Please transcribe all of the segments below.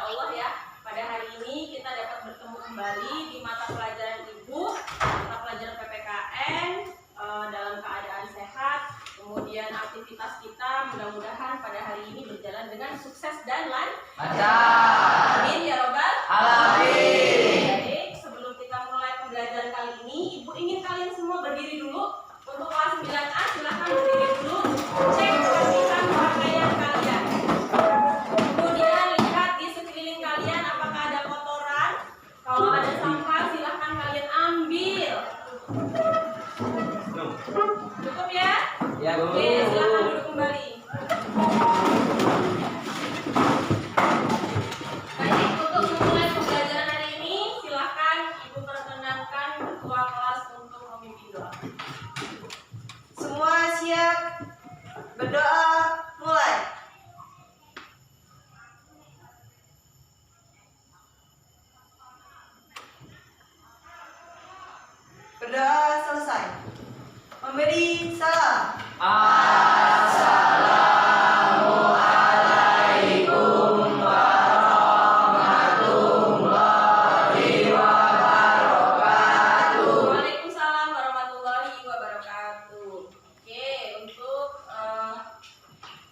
Allah ya, pada hari ini kita dapat bertemu kembali di mata pelajaran Ibu, mata pelajaran PPKN dalam keadaan sehat. Kemudian aktivitas kita mudah-mudahan pada hari ini berjalan dengan sukses dan lancar. Amin ya robbal alamin. Jadi sebelum kita mulai pembelajaran kali ini, Ibu ingin kalian semua berdiri dulu. Untuk kelas 9A silahkan berdiri dulu. Cek kebersihan pakaian kalian. Kemudian lihat di sekeliling kalian apakah ada kotoran. Kalau ada sampah silahkan kalian ambil. Cukup ya? Ya, Bu. Oke, silahkan duduk kembali. Baik, untuk memulai pembelajaran hari ini, silahkan Ibu perkenankan ketua kelas untuk memimpin doa. Semua siap? Berdoa, mulai. Berdoa selesai. Memberi salam. Assalamualaikum warahmatullahi wabarakatuh. Waalaikumsalam warahmatullahi wabarakatuh. Oke, untuk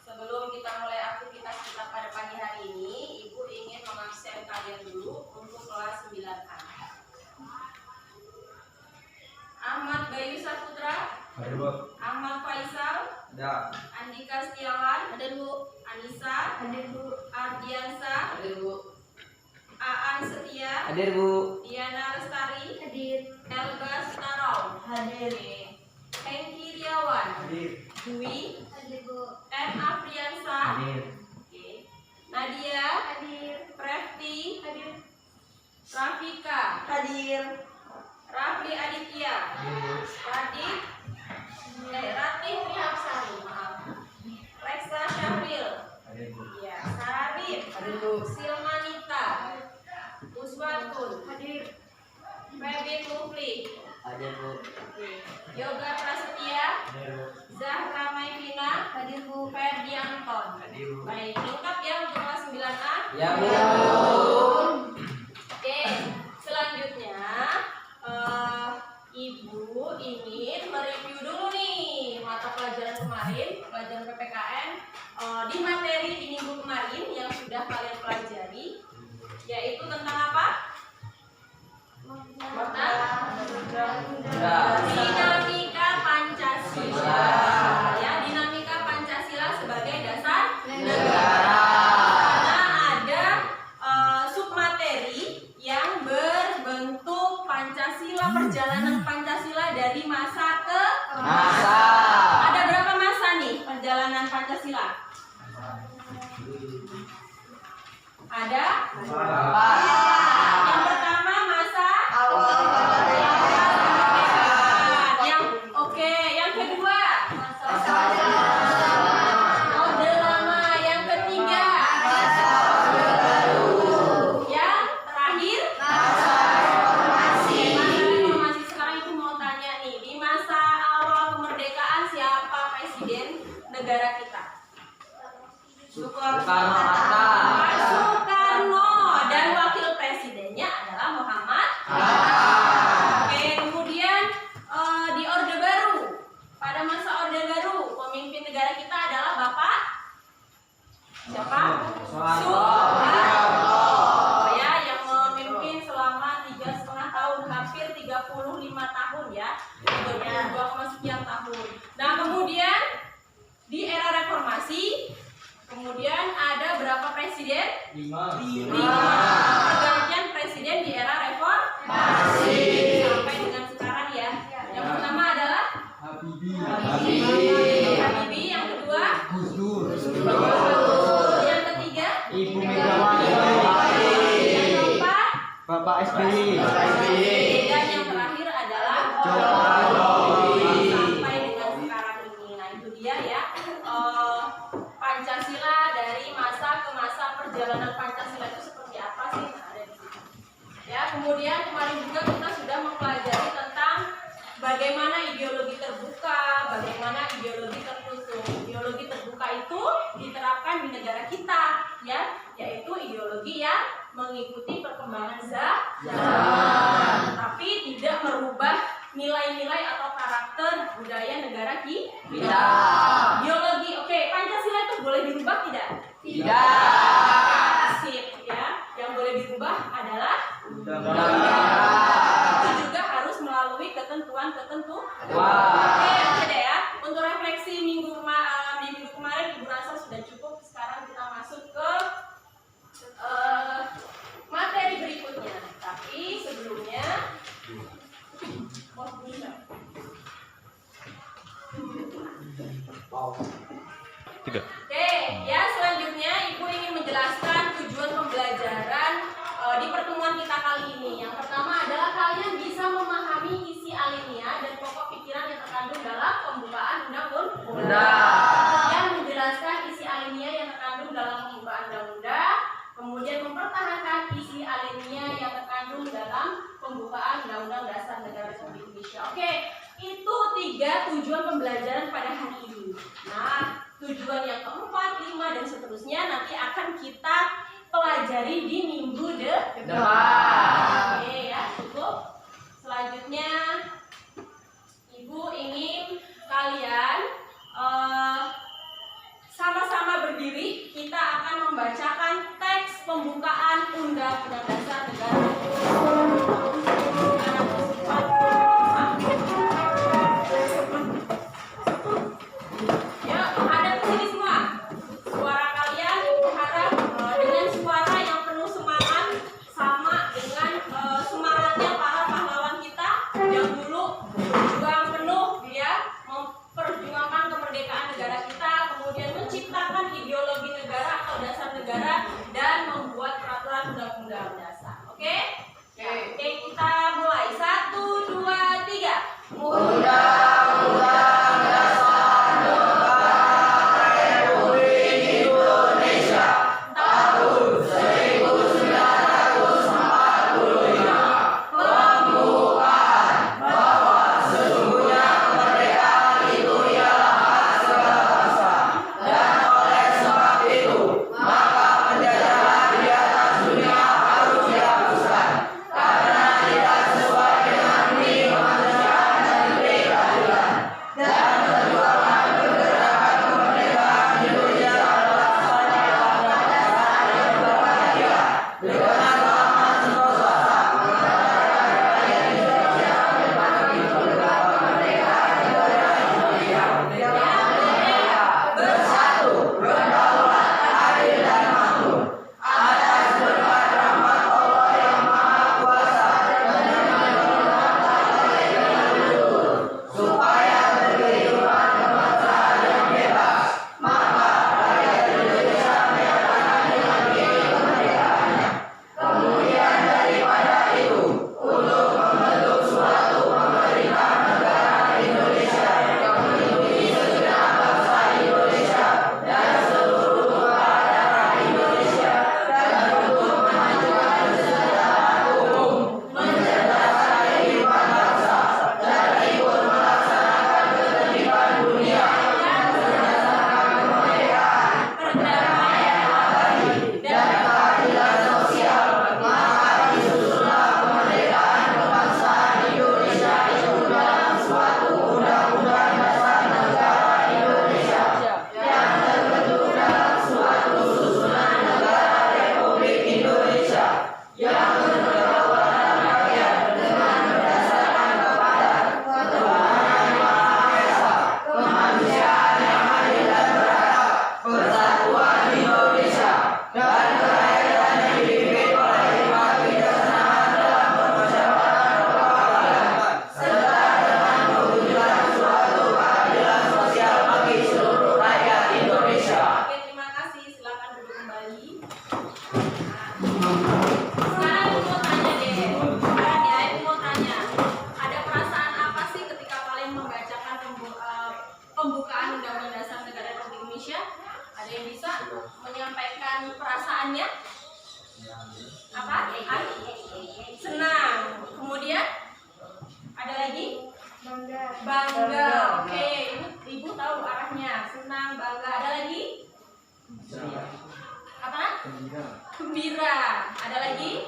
sebelum kita mulai aktivitas kita pada pagi hari ini, Ibu ingin mengabsen kalian dulu untuk kelas 9A. Ahmad Bayu Saputra, Ada, Bu. Ahmad Faisal, Ada. Andika Setiawan, ada Bu. Anissa, ada Bu. Ardiansa, ada Bu. Aan Setia, Hadir, Bu. Diana Lestari, hadir. Elba Sutarong, hadir. Hengki Riawan, Hadir. Dwi, hadir Bu. M. Afriansa, Hadir. oke. Nadia, hadir. Prefti, hadir. Rafika, Hadir. Rafli Aditya, Radit, Ratih Trihapsari, maaf. Reksa Syahril, Hadir, Bu. ya. Sarif, hadir Bu. Silmanita, Uswatun, hadir. Febin Mufli, Hadir, Bu. Yoga Prasetya, Hadir, Bu. Zahra Maivina, hadir Bu. Ferdi Anton. Hadir, Bu. Baik, lengkap ya untuk kelas 9A. Ya, Bu. Oke, selanjutnya Ibu ingin mereview dulu nih mata pelajaran kemarin, pelajaran PPKN di materi di minggu kemarin yang sudah kalian pelajari, yaitu tentang apa? Dinamika Pancasila. Ya, dinamika Pancasila sebagai dasar negara. Karena ada submateri yang berbentuk Pancasila, perjalanan Pancasila dari masa ke Masa. Ada berapa masa nih perjalanan Pancasila? Ada? Yang pertama masa Awal yang oke, yang kedua Orde Lama, yang ketiga yang terakhir masa reformasi. Sekarang itu mau tanya nih, di masa awal kemerdekaan siapa presiden negara kita? Soekarno-Hatta. Pak Soekarno, dan wakil presidennya adalah Muhammad Hatta. Oke, kemudian di Orde Baru, pada masa Orde Baru pemimpin negara kita adalah Bapak siapa? Soeharto. Ya, yang memimpin selama 3,5 tahun, hampir 35 tahun ya, 32, sekian tahun. Nah, kemudian di era reformasi, kemudian ada berapa presiden? 5. 5. Pergantian presiden di era reformasi sampai dengan sekarang ya. Yang pertama adalah Habibie, yang kedua Gus Dur. yang ketiga Ibu Megawati. yang keempat Bapak SBY. dan yang terakhir adalah Jokowi. sampai dengan sekarang ini. Nah, itu dia ya, Pancasila dari masa ke masa, perjalanan Pancasila itu seperti apa sih? Nah, ada di sini. Ya, kemudian kemarin juga kita sudah mempelajari tentang bagaimana ideologi terbuka, bagaimana ideologi tertutup. Ideologi terbuka itu diterapkan di negara kita, ya, yaitu ideologi ideologi yang mengikuti perkembangan zaman, tapi tidak merubah nilai-nilai atau karakter budaya negara kita. Ideologi, oke, Pancasila itu boleh dirubah tidak? Sip, ya. Yang boleh dirubah adalah itu juga harus melalui ketentuan-ketentuan. Oke deh ya. Untuk refleksi di minggu kemarin Ibu rasa sudah cukup. Sekarang kita masuk ke materi berikutnya. Tapi sebelumnya Oke, ya selanjutnya Ibu ingin menjelaskan tujuan pembelajaran di pertemuan kita kali ini. Yang pertama adalah kalian bisa memahami isi alinea dan pokok pikiran yang terkandung dalam pembukaan undang-undang. Kemudian menjelaskan isi alinea yang terkandung dalam pembukaan undang-undang. Kemudian mempertahankan isi alinea yang terkandung dalam pembukaan Undang-Undang Dasar Negara Republik Indonesia. Oke, itu 3 tujuan pembelajaran pada hari ini. Nah, tujuan yang keempat, 5 dan seterusnya nanti akan kita pelajari di minggu depan. Oke ya, cukup. Selanjutnya Ibu ingin kalian sama-sama berdiri. Kita akan membacakan teks pembukaan Undang-Undang Dasar Negara Republik Indonesia. Ya, hadap ke sini semua. Suara kalian Ibu harap dengan suara yang penuh semangat, sama dengan semangatnya para pahlawan kita yang dulu berjuang penuh ya, memperjuangkan kemerdekaan negara kita, kemudian menciptakan ideologi negara atau dasar negara dan membuat peraturan undang-undang dasar. Oke? Ya, oke, kita mulai. 1, 2, 3. Undang-Undang Dasar Negara Republik Indonesia tahun 1945. Pembukaan bahwa sesungguhnya kemerdekaan itu ialah hak segala bangsa, dan oleh sebab itu maka penjajahan di atas dunia harus dihapuskan karena tidak sesuai dengan diri kemanusiaan dan negeri keadilan. Dan perjuangan pergerakan kemerdekaan Indonesia adalah sebagai pada dasar yang berbahagia dengan selamat sentosa rakyat Indonesia berbagi kemerdekaan negara Indonesia bersatu, berdaulat, adil dan makmur atas berkat rahmat Allah yang Maha Kuasa dan supaya berkehidupan kebangsaan yang bebas, maka rakyat Indonesia menyatakan dengan diri kemerdekaannya. Kemudian daripada itu, untuk membentuk suatu pemerintah negara Indonesia yang melindungi segenap bangsa Indonesia dan seluruh tumpah darah Indonesia, dan untuk memajukan kesejahteraan umum, mencerdaskan kehidupan bangsa, dan ikut melaksanakan ketertiban dunia yang berdasarkan kemerdekaan, perdamaian abadi, dan keadilan sosial, maka disusunlah kemerdekaan kebangsaan Indonesia itu dalam suatu undang-undang dasar negara Indonesia yang terbentuk dalam suatu susunan negara Republik Indonesia yang berkedaulatan rakyat dengan berdasarkan kepada ketuhanan yang Maha Esa, kemanusiaan yang adil dan beradab, persatuan Indonesia, dan kerakyatan yang dipimpin oleh hikmat kebijaksanaan dalam permusyawaratan kebangsaan, serta dengan mewujudkan suatu keadilan sosial bagi seluruh rakyat Indonesia. Oke, terima kasih. Silakan duduk kembali. Sekarang Ibu mau tanya deh. Sekarang ya, Ibu mau tanya. Ada perasaan apa sih ketika kalian membacakan pembukaan Undang-Undang Dasar Negara Republik Indonesia? Ada yang bisa menyampaikan perasaannya? Apa? Senang. Kemudian ada lagi? Bangga. Oke, Ibu tahu arahnya. Senang, bangga. Ada lagi? Apa? gembira. Ada lagi?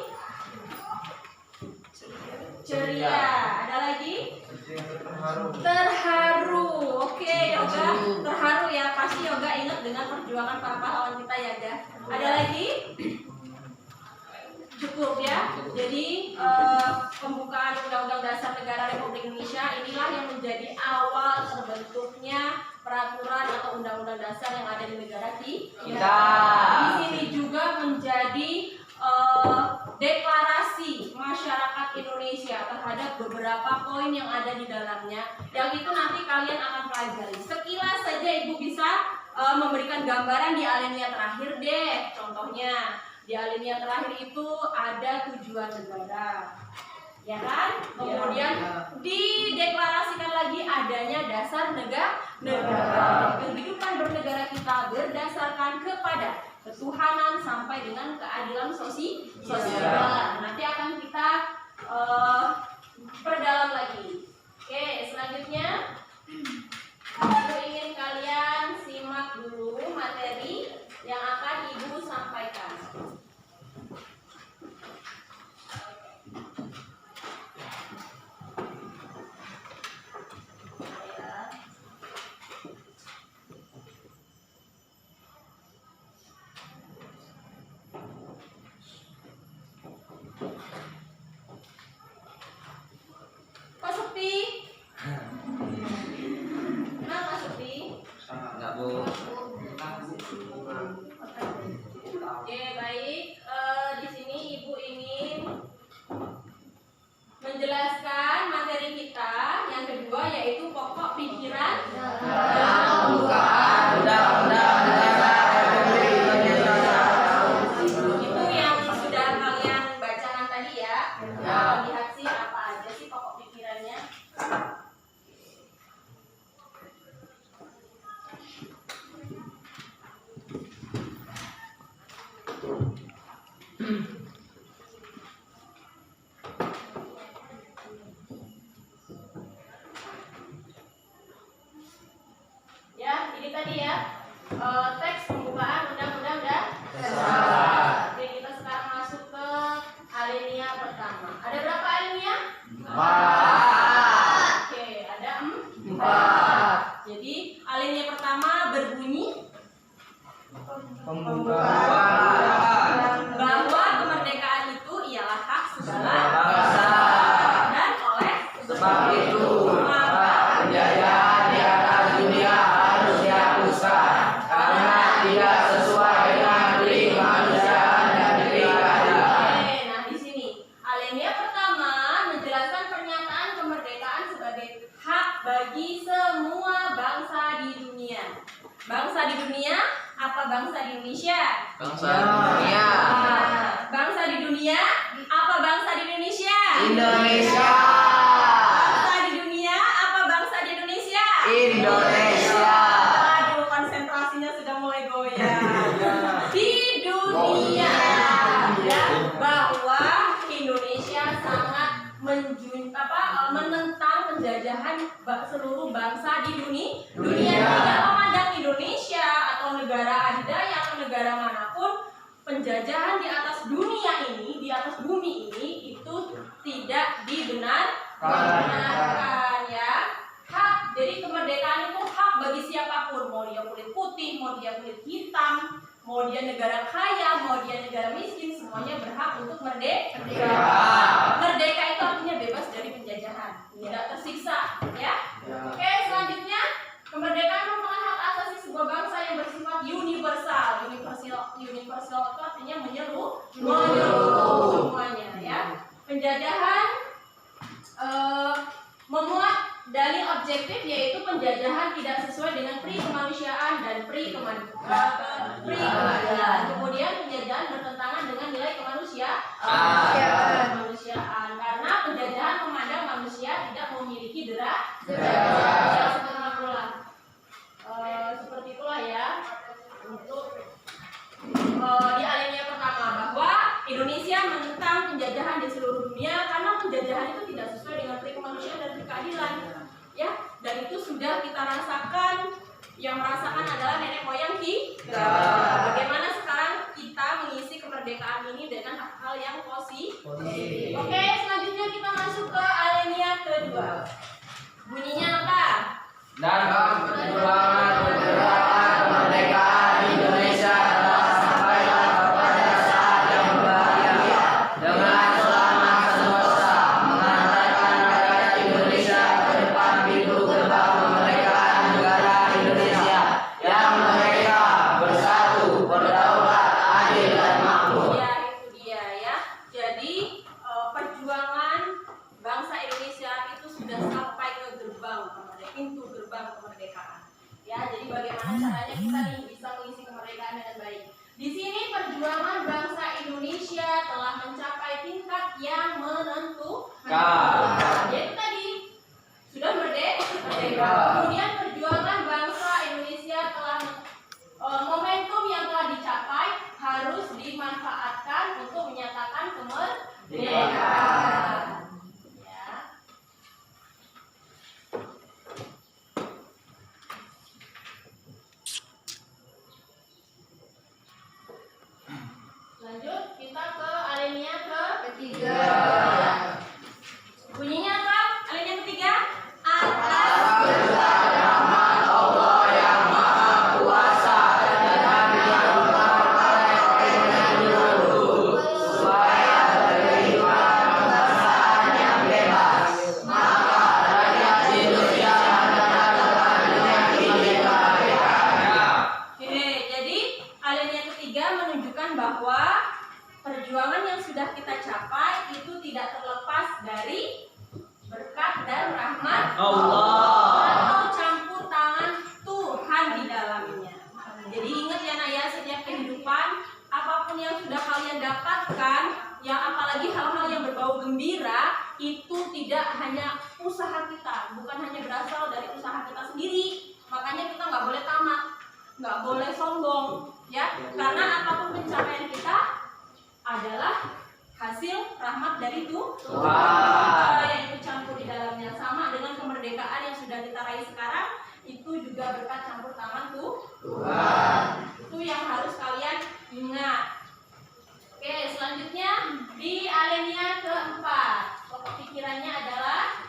Ceria. Ada lagi? Terharu. Oke, Yoga. Terharu ya. Pasti Yoga ingat dengan perjuangan para pahlawan kita ya, Ga. Ada lagi? Cukup ya. Jadi pembukaan Undang-Undang Dasar Negara Republik Indonesia inilah yang menjadi awal terbentuknya peraturan atau undang-undang dasar yang ada di negara kita. Di sini juga menjadi deklarasi masyarakat Indonesia terhadap beberapa poin yang ada di dalamnya. Yang itu nanti kalian akan pelajari. Sekilas saja Ibu bisa memberikan gambaran di alinea terakhir deh. Contohnya di alinea terakhir itu ada tujuan negara, ya kan? Kemudian dideklarasikan lagi adanya dasar negara. Kehidupan bernegara kita berdasarkan kepada ketuhanan sampai dengan keadilan sosial. Nanti akan kita perdalam lagi. Oke, selanjutnya aku ingin kalian simak dulu materi yang akan Ibu sampaikan. Kok sepi? Kenapa sepi? Enggak, Bu. Oke, baik. Di sini Ibu ingin menjelaskan materi kita yang kedua yaitu pokok pikiran Pembukaan Undang-Undang Dasar Republik Indonesia. itu yang sudah kalian bacakan tadi ya. Lihat sih apa aja sih pokok pikirannya. Ya, ini tadi ya teks pembukaan Undang-Undang Dasar. Oke, kita sekarang masuk ke alinea pertama. Ada berapa alinea? 4. Oke, ada 4. Jadi alinea pertama berbunyi Pembukaan. bahwa kemerdekaan itu ialah hak segala Bangsa. dan oleh Sebab itu, maka penjajahan di atas dunia harus dihapuskan karena tidak sesuai dengan pri kemanusiaan dan pri keadilan. Oke, nah di sini alinea pertama menjelaskan pernyataan kemerdekaan sebagai hak bagi semua bangsa di dunia. Bangsa di dunia, apa bangsa di Indonesia? Bangsa dunia. Nah, bangsa di dunia, apa bangsa di Indonesia? Indonesia. Bangsa di dunia, apa bangsa di Indonesia? Indonesia. Aduh, konsentrasinya sudah mulai goyah. Di dunia ya, bahwa Indonesia sangat menentang penjajahan seluruh bangsa di dunia. Tidak memandang Indonesia atau negara adidaya atau negara manapun, penjajahan di atas dunia ini, di atas bumi ini itu tidak dibenarkan ya. Hak, jadi kemerdekaan itu hak bagi siapapun, mau dia kulit putih, mau dia kulit hitam, mau dia negara kaya, mau dia negara miskin, semuanya berhak untuk merdeka. Merdeka itu artinya bebas dari penjajahan, tidak tersiksa, ya. Oke, selanjutnya kemerdekaan merupakan hak asasi sebuah bangsa yang bersifat universal. Universal itu artinya menyeluruh semuanya, ya. Penjajahan memuat dalil objektif yaitu penjajahan tidak sesuai dengan pri kemanusiaan dan pri keadilan. Kemudian penjajahan bertentangan dengan nilai kemanusiaan karena penjajahan memandang manusia tidak memiliki derajat. Seperti itulah ya untuk di alinea pertama bahwa Indonesia menentang penjajahan di seluruh dunia karena penjajahan itu tidak sesuai dengan pri kemanusiaan dan pri keadilan, ya. Dan itu sudah kita rasakan, yang merasakan adalah nenek moyang kita. Bagaimana sekarang kita mengisi kemerdekaan kemerdekaan ini dengan hal yang positif. Oke, selanjutnya kita masuk ke alinea kedua. Bunyinya apa? Dalam perjuangan pergerakan kemerdekaan Indonesia telah sampai kepada saat yang berbahagia dengan selamat sentosa mengantarkan rakyat Indonesia ke depan pintu gerbang kemerdekaan negara Indonesia yang merdeka, bersatu, berdaulat, adil dan makmur. Ya, itu dia ya. Jadi perjuangan bangsa Indonesia itu sudah sampai ke pintu gerbang kemerdekaan. Ya, jadi bagaimana caranya kita nih bisa mengisi kemerdekaan dengan baik? Di sini perjuangan bangsa Indonesia telah mencapai tingkat yang menentukan. Jadi tadi sudah merdeka. Kemudian perjuangan bangsa Indonesia telah momentum yang telah dicapai harus dimanfaatkan untuk menyatakan kemerdekaan. Lanjut kita ke alinea ketiga. Bunyinya apa? Alinea ketiga? Atas berkat rahmat Allah yang Maha Kuasa dan yang memperoleh dulu supaya berkehidupan kebangsaan yang bebas, maka rakyat Indonesia menetapkan dengan kemerdekaan. Oke, jadi alinea ketiga menunjukkan bahwa perjuangan yang sudah kita capai itu tidak terlepas dari berkat dan rahmat Allah atau campur tangan Tuhan di dalamnya. Jadi ingat ya Naya, setiap kehidupan apapun yang sudah kalian dapatkan, yang apalagi hal-hal yang berbau gembira, itu tidak hanya usaha kita, bukan hanya berasal dari usaha kita sendiri. Makanya kita nggak boleh tamak, nggak boleh sombong, ya, karena apapun pencapaian kita adalah hasil rahmat dari Tuhan yang itu campur di dalamnya. Sama dengan kemerdekaan yang sudah kita raih sekarang, itu juga berkat campur tangan Tuhan. Itu yang harus kalian ingat. Oke, selanjutnya di alinea keempat, pokok pikirannya adalah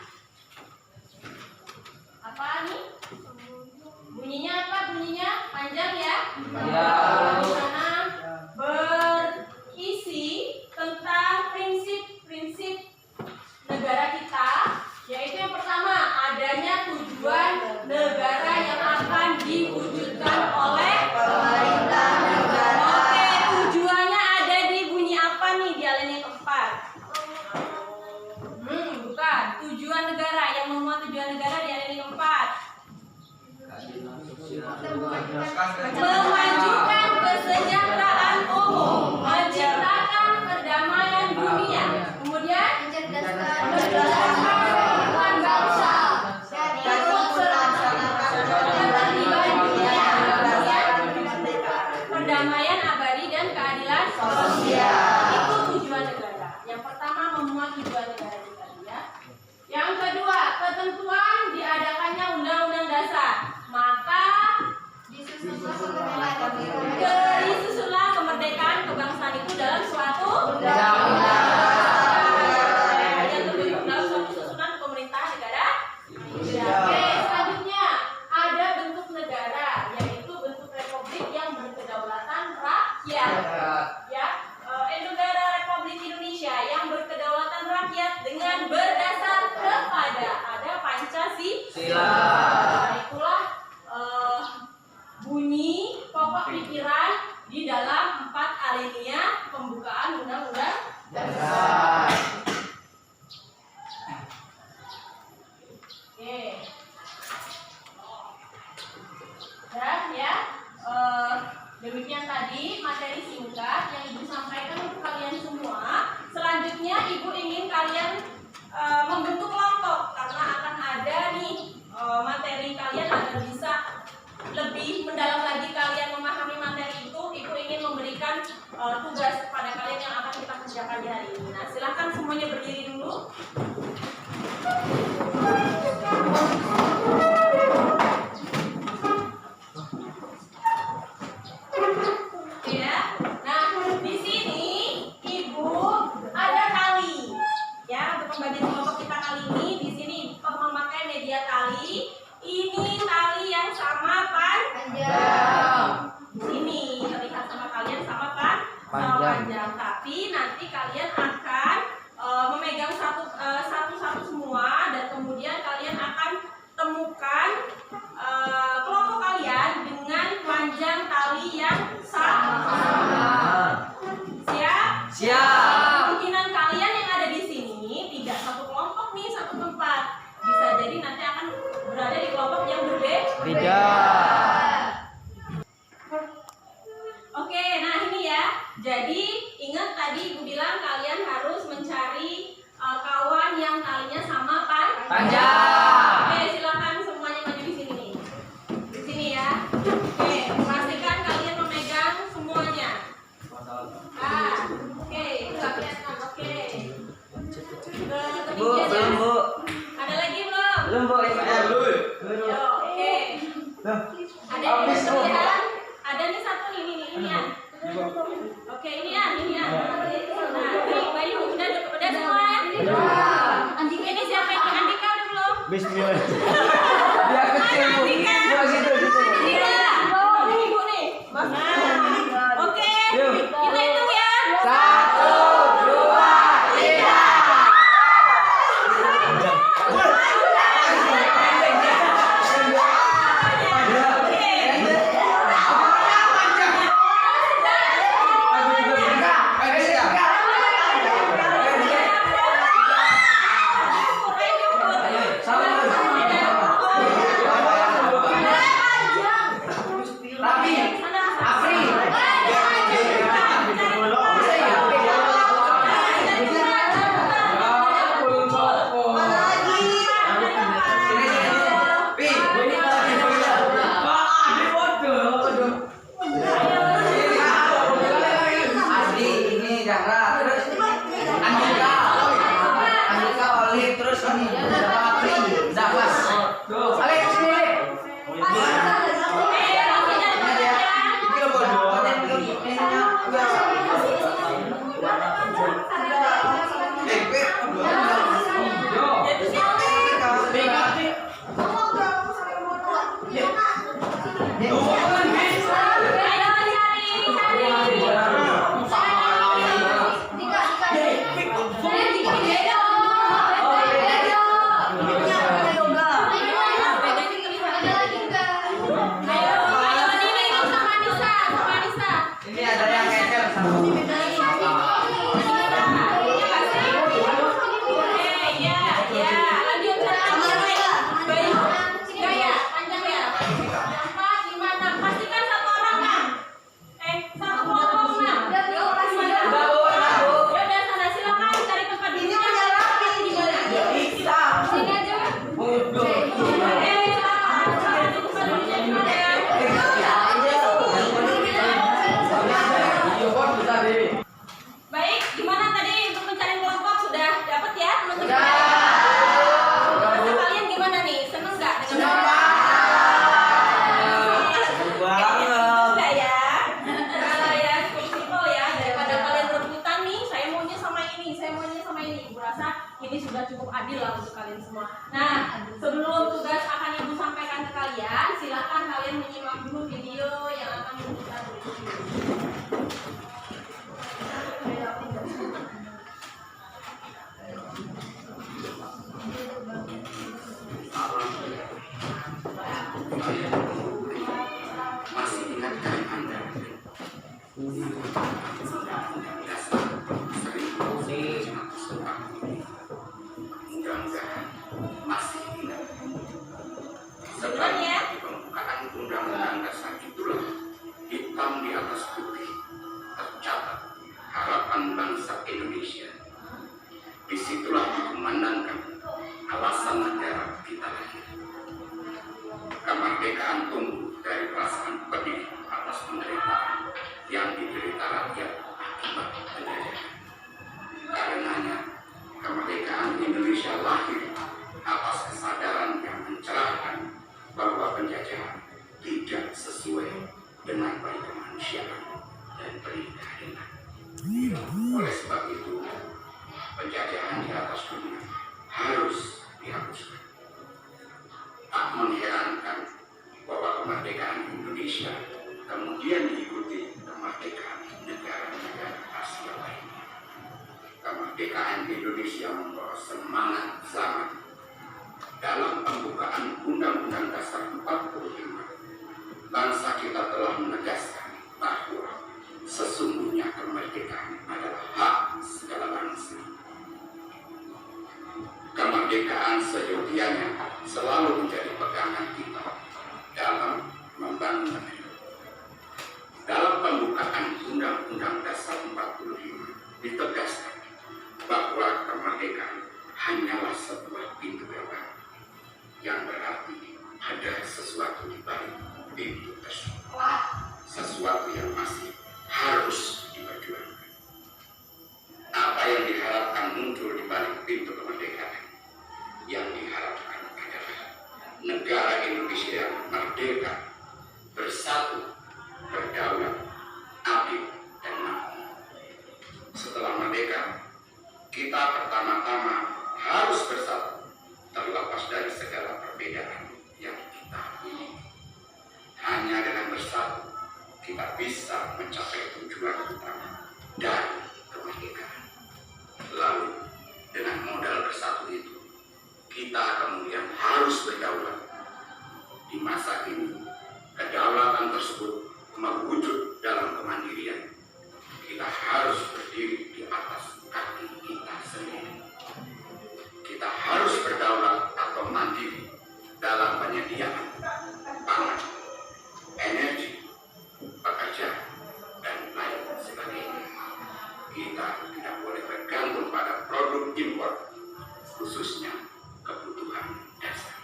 apa nih? Bunyinya apa? Bunyinya panjang ya? Di sana berisi tentang prinsip-prinsip negara kita, yaitu yang pertama adanya tujuan negara yang akan diwujudkan oleh pemerintah negara. Oke, tujuannya ada di bunyi apa nih di alinea keempat? Bukan. Tujuan negara, yang memuat tujuan negara di alinea keempat. Memajukan kesejahteraan umum, menciptakan perdamaian dunia, kemudian mencerdaskan kehidupan bangsa dan ketertiban dunia, perdamaian abadi dan keadilan sosial. Itu tujuan negara. Yang pertama memuat tujuan negara kita ya. Yang kedua, ketentuan diadakannya undang-undang dasar. Maka disusunlah kemerdekaan kebangsaan itu dalam suatu yang terbentuk dalam suatu susunan pemerintahan negara. Oke, selanjutnya ada bentuk negara, yaitu bentuk republik yang berkedaulatan rakyat. Ya, negara Republik Indonesia yang berkedaulatan rakyat dengan berdasar kepada ada Pancasila. Itulah bunyi pokok pikiran di dalam 4 alinea pembukaan undang-undang dasar. Oke. Dan ya, demikian tadi materi singkat yang Ibu sampaikan untuk kalian semua. Selanjutnya Ibu ingin kalian membentuk kelompok karena akan ada nih materi kalian agar bisa lebih mendalam lagi kalian memahami materi itu. Ibu ingin memberikan tugas kepada kalian yang akan kita kerjakan di hari ini. Nah, silahkan semuanya berdiri dulu. Ya, nah di sini nanti kalian akan memegang satu-satu semua, dan kemudian kalian akan temukan kelompok kalian dengan panjang tali yang sama. Siap? Siap. Kemungkinan kalian yang ada di sini tidak satu kelompok nih, satu tempat. Bisa jadi nanti akan berada di kelompok yang berbeda. Oke, nah ini ya. Jadi ingat tadi Ibu bilang kalian harus mencari kawan yang talinya sama Panjang. Oke, silakan semuanya maju di sini nih. Di sini ya. Oke, pastikan kalian memegang semuanya. Oke, itu nggak kelihatan. Oke. Bu, belum Bu. Ada lagi belum? Belum Bu. Yo, oke. Ada yang terlihat? Ada nih satu nih, ini ya. Oke, ini ya. Nah, ini Bayu udah semua ya? Andika ini siapa ini? Andika udah belum? Bismillah. Dia kecil Bu. Bu situ. Ini Ibu nih. Nah, oke. Kita hitung ya. 1, 2, 3. Baik, gimana tadi untuk mencari kelompok? Sudah dapat ya teman-teman? Rasa kalian gimana nih? Seneng nggak? Seneng Enggak ya? Kalau ya cukup simpel ya. Daripada kalian rebutan nih, saya maunya sama ini, saya maunya sama ini. Ibu rasa ini sudah cukup adil lah untuk kalian semua. Nah, sebelum tugas akan Ibu sampaikan ke kalian, silakan kalian menyimak dulu video yang akan Ibu putar berikut ini. Masih ingatkah Anda? Mudah-mudahan masih ingat. Setelah di pembukaan Undang-Undang Dasar itulah kemerdekaan Indonesia membawa semangat zaman. Dalam pembukaan Undang-Undang Dasar 45, bangsa kita telah menegaskan bahwa sesungguhnya kemerdekaan adalah hak segala bangsa. Kemerdekaan seyogianya selalu menjadi pegangan kita dalam membangun negeri. Dalam pembukaan Undang-Undang Dasar 45 ditegaskan bahwa kemerdekaan hanyalah sebuah pintu gerbang, yang berarti ada sesuatu di balik pintu tersebut, sesuatu yang masih harus diperjuangkan. Apa yang diharapkan muncul di balik pintu kemerdekaan? Yang diharapkan adalah negara Indonesia yang merdeka, bersatu, berdaulat, adil, dan makmur. Setelah merdeka, kita pertama-tama harus bersatu, terlepas dari segala perbedaan yang kita miliki. Hanya dengan bersatu, kita bisa mencapai tujuan utama dari kemerdekaan. Lalu, dengan modal bersatu itu, kita kemudian harus berdaulat. Di masa kini, kedaulatan tersebut mewujud dalam kemandirian. Kita harus berdiri di atas kaki kita sendiri. Kita harus berdaulat atau mandiri dalam penyediaan pangan, energi, pekerjaan, dan lain sebagainya. Kita tidak boleh bergantung pada produk impor, khususnya kebutuhan dasar.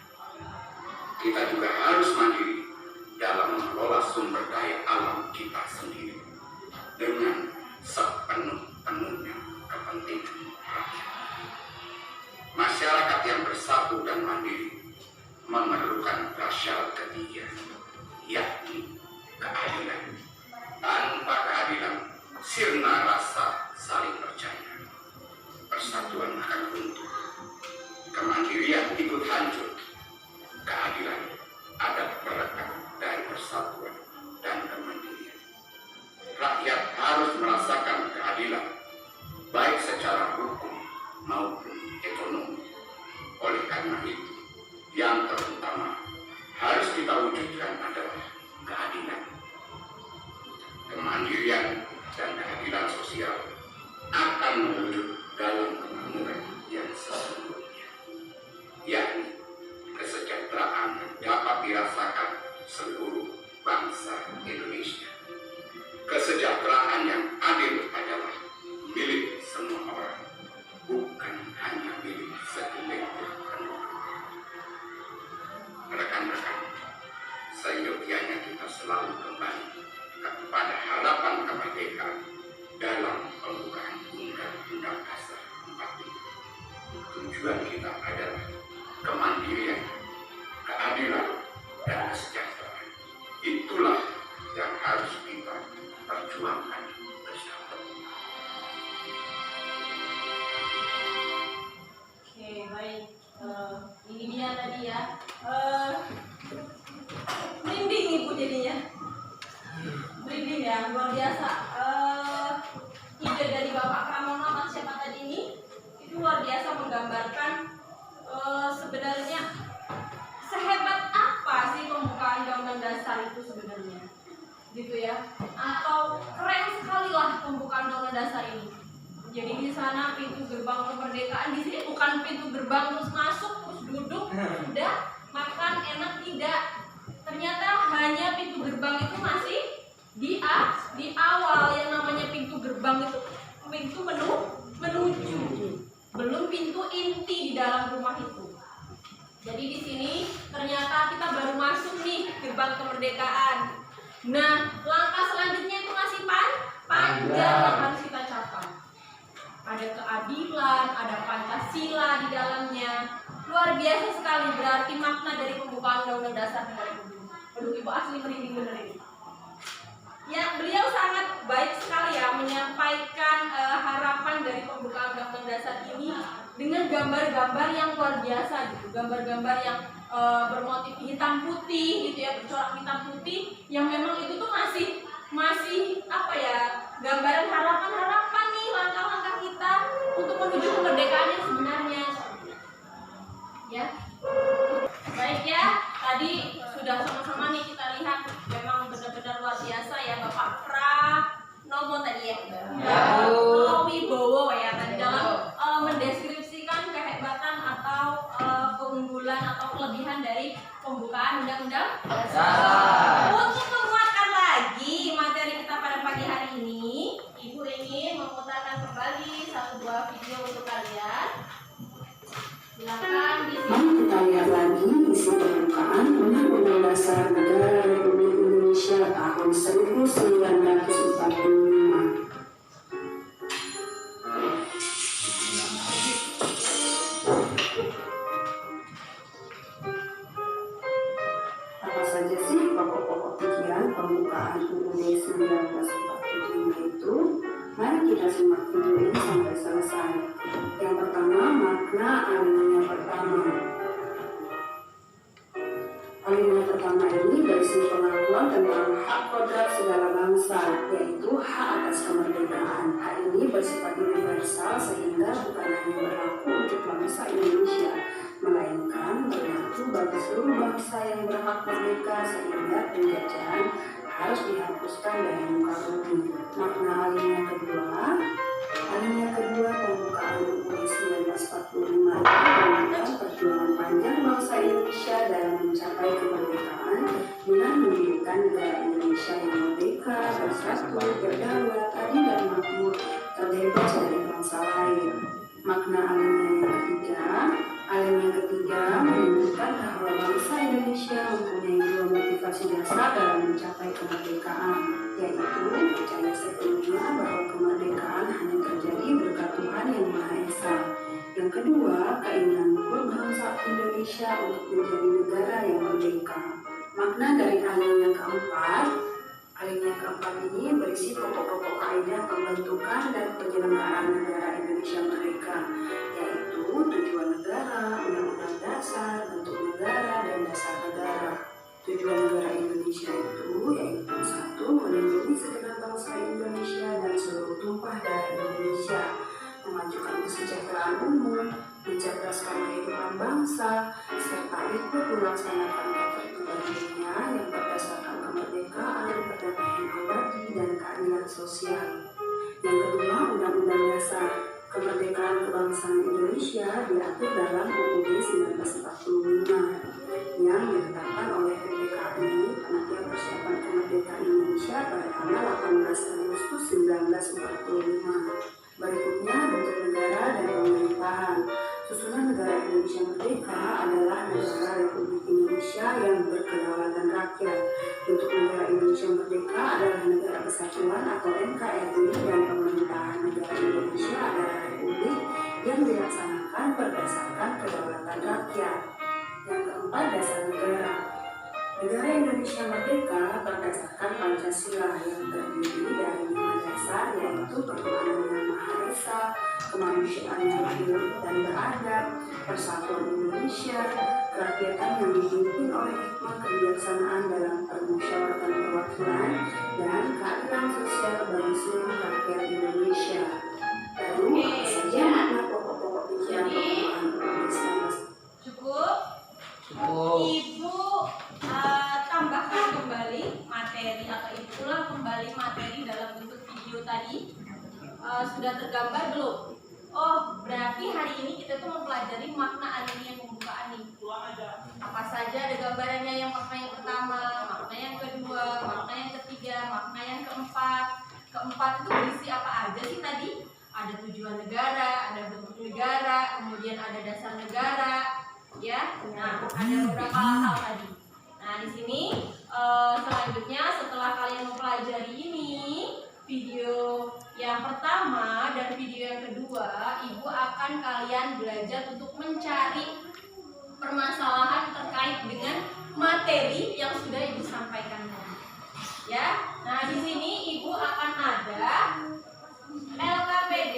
Kita juga harus mandiri dalam mengelola sumber daya alam kita sendiri dengan sepenuh-penuhnya kepentingan rakyat. Masyarakat yang bersatu dan mandiri memerlukan prasyarat ketiga, yakni keadilan. Tanpa keadilan, sirna rasa saling percaya. Persatuan akan runtuh. Kemandirian ikut hancur. Keadilan ada perekat dari persatuan dan kemandirian. Rakyat harus merasakan keadilan, baik secara hukum maupun ekonomi. Oleh karena itu, yang terutama harus kita wujudkan adalah keadilan. Kemandirian dan keadilan sosial akan mewujud dalam kemakmuran yang sesungguhnya, yakni kesejahteraan yang dapat dirasakan seluruh bangsa Indonesia. Kesejahteraan yang adil adalah milik semua orang, bukan hanya milik segelintir penduduk. Rekan-rekan, seyogianya kita selalu kembali kepada harapan kemerdekaan dalam pembukaan Undang-Undang Dasar 45. Tujuan kita adalah kemandirian, keadilan, dan kesejahteraan. Itulah yang harus kita perjuangkan bersama. Oke, baik. Ini dia tadi ya. Merinding ibu jadinya. Merinding ya, luar biasa. Ide dari Bapak Pramono Ahmad siapa tadi ini itu luar biasa menggambarkan sebenarnya sehebat apa sih pembukaan Undang-Undang Dasar itu sebenarnya, gitu ya? Atau keren sekali lah pembukaan Undang-Undang Dasar ini. Jadi di sana pintu gerbang kemerdekaan, di sini bukan pintu gerbang terus masuk terus duduk, udah makan enak, tidak. Ternyata hanya pintu gerbang itu masih di awal. Yang namanya pintu gerbang itu pintu menuju, belum pintu inti di dalam rumah itu. Jadi di sini ternyata kita baru masuk nih gerbang kemerdekaan. Nah, langkah selanjutnya itu masih panjang yang harus kita capai. Ada keadilan, ada Pancasila di dalamnya. Luar biasa sekali berarti makna dari pembukaan Undang-Undang Dasar 45. Aduh, ibu asli merinding bener ini. Ya, beliau sangat baik sekali ya menyampaikan harapan dari pembukaan Undang-Undang Dasar ini dengan gambar-gambar yang luar biasa gitu, gambar-gambar yang bermotif hitam putih gitu ya, bercorak hitam putih yang memang itu tuh masih apa ya, gambaran harapan-harapan nih langkah-langkah kita untuk video untuk kalian. Silakan di Mari kita lihat lagi isi pembukaan Undang-Undang Dasar Negara Republik Indonesia tahun 1945. Apa saja sih pokok-pokok pikiran pembukaan UUD 1945 itu? Mari kita simak video ini sampai selesai. Yang pertama, makna alinea pertama. Alinea pertama ini berisi pengakuan tentang hak kodrat segala bangsa, yaitu hak atas kemerdekaan. Hak ini bersifat universal sehingga bukan hanya berlaku untuk bangsa Indonesia, melainkan berlaku bagi seluruh bangsa yang berhak merdeka, sehingga penjajahan harus dihapuskan dari muka bumi. Makna alinea kedua pembukaan UUD 1945 menunjukkan perjuangan panjang bangsa Indonesia dalam mencapai kemerdekaan dengan mendirikan negara Indonesia yang merdeka, bersatu, berdaulat, adil dan makmur, terbebas dari bangsa lain. Makna alinea ketiga menunjukkan bahwa bangsa Indonesia mempunyai dua motivasi dasar dalam mencapai kemerdekaan, yaitu percaya sepenuhnya bahwa kemerdekaan hanya terjadi berkat Tuhan Yang Maha Esa. Yang kedua, keinginan luhur bangsa Indonesia untuk menjadi negara yang merdeka. Makna dari alinea keempat ini berisi pokok-pokok kaidah pembentukan dan penyelenggaraan negara Indonesia merdeka, yaitu tujuan negara, undang-undang dasar, bentuk negara, dan dasar negara. Tujuan negara Indonesia itu yaitu 1. Melindungi segenap bangsa Indonesia dan seluruh tumpah darah Indonesia, memajukan kesejahteraan umum, mencerdaskan kehidupan bangsa, serta ikut melaksanakan ketertiban dunia yang berdasarkan kemerdekaan, perdamaian abadi, dan keadilan sosial. Yang kedua, Undang-Undang Dasar. Kemerdekaan kebangsaan Indonesia diatur dalam UUD 1945 yang ditetapkan oleh PPKI, Panitia Persiapan Kemerdekaan Indonesia, pada tanggal 18 Agustus 1945. Berikutnya, bentuk negara dan pemerintahan. Susunan negara Indonesia merdeka adalah negara Republik Indonesia yang berkedaulatan rakyat. Bentuk negara Indonesia merdeka adalah negara kesatuan atau NKRI, dan pemerintahan negara Indonesia adalah republik yang dilaksanakan berdasarkan kedaulatan rakyat. Yang keempat, dasar negara. Negara Indonesia merdeka berdasarkan Pancasila yang terdiri dari 5 dasar, yaitu ketuhanan Yang Maha Esa, kemanusiaan yang adil dan beradab, persatuan Indonesia, kerakyatan yang dipimpin oleh hikmah kebijaksanaan dalam permusyawaratan perwakilan, dan keadilan sosial bagi seluruh rakyat Indonesia. Lalu, apa saja makna pokok-pokok pikiran pembukaan UUD 1945? Cukup? Ibu tambahkan kembali materi atau ibu ulang kembali materi dalam bentuk video tadi. Sudah tergambar belum? Oh, berarti hari ini kita tuh mempelajari makna alinea pembukaan nih. Apa saja ada gambarannya, yang makna yang pertama, makna yang kedua, makna yang ketiga, makna yang keempat. Keempat itu berisi apa aja sih tadi? Ada tujuan negara, ada bentuk negara, kemudian ada dasar negara, ya. Nah, ada beberapa hal tadi. Nah, di sini selanjutnya setelah kalian mempelajari ini, video yang pertama dan video yang kedua, ibu akan kalian belajar untuk mencari permasalahan terkait dengan materi yang sudah ibu sampaikan tadi. Ya. Nah, di sini ibu akan ada LKPD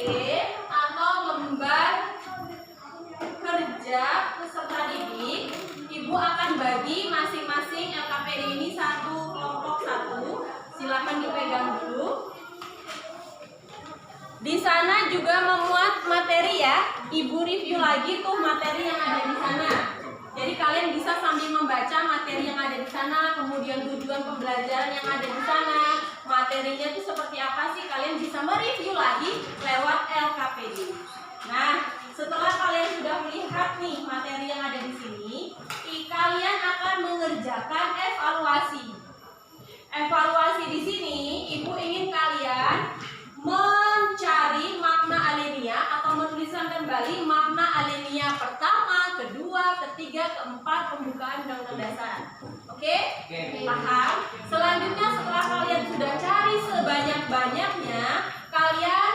atau lembar kerja peserta didik. Ibu akan bagi masing-masing LKPD ini satu kelompok satu. Silahkan dipegang dulu. Di sana juga memuat materi ya. Ibu review lagi tuh materi yang ada di sana. Jadi kalian bisa sambil membaca materi yang ada di sana, kemudian tujuan pembelajaran yang ada di sana, materinya itu seperti apa sih, kalian bisa mereview lagi lewat LKPD. Nah, setelah kalian sudah melihat nih materi yang ada di sini, kalian akan mengerjakan evaluasi. Evaluasi di sini, ibu ingin kalian mencari makna alinea atau menulis kerjakan kembali makna alinea pertama, kedua, ketiga, keempat pembukaan Undang-Undang Dasar. Oke? Paham? Selanjutnya setelah kalian sudah cari sebanyak-banyaknya, kalian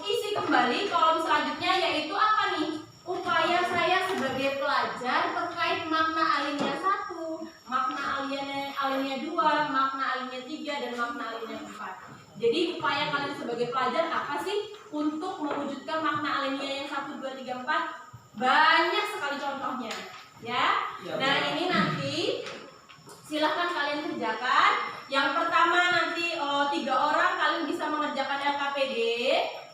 isi kembali kolom selanjutnya, yaitu apa nih? Upaya saya sebagai pelajar terkait makna alinea 1, makna alinea 2, makna alinea 3, dan makna alinea 4. Jadi upaya kalian sebagai pelajar apa sih untuk mewujudkan makna alinea yang 1, 2, 3, 4? Banyak sekali contohnya, ya. Nah ini nanti silahkan kalian kerjakan. Yang pertama nanti 3 orang kalian bisa mengerjakan LKPD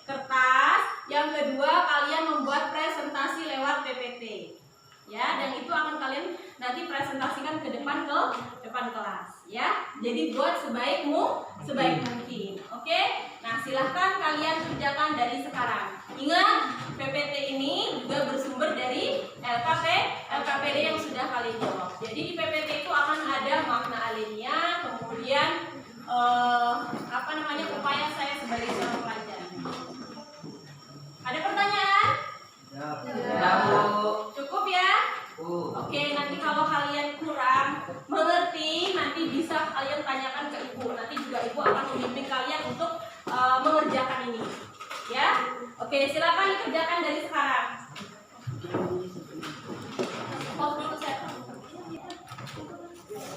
kertas. Yang kedua kalian membuat presentasi lewat PPT, ya. Dan itu akan kalian nanti presentasikan ke depan kelas, ya. Jadi buat sebaik mungkin. Oke? Nah, silahkan kalian kerjakan dari sekarang. Ingat, PPT ini juga bersumber dari LKPD yang sudah kalian jawab. Jadi di PPT itu akan ada makna alinea, kemudian upaya saya sebagai seorang pelajar. Ada pertanyaan? Ya, Bu. Cukup ya? Oke, nanti kalau kalian kurang mengerti, nanti bisa kalian tanyakan ke ibu. Nanti juga ibu akan membimbing kalian untuk mengerjakan ini, ya. Oke, silakan dikerjakan dari sekarang.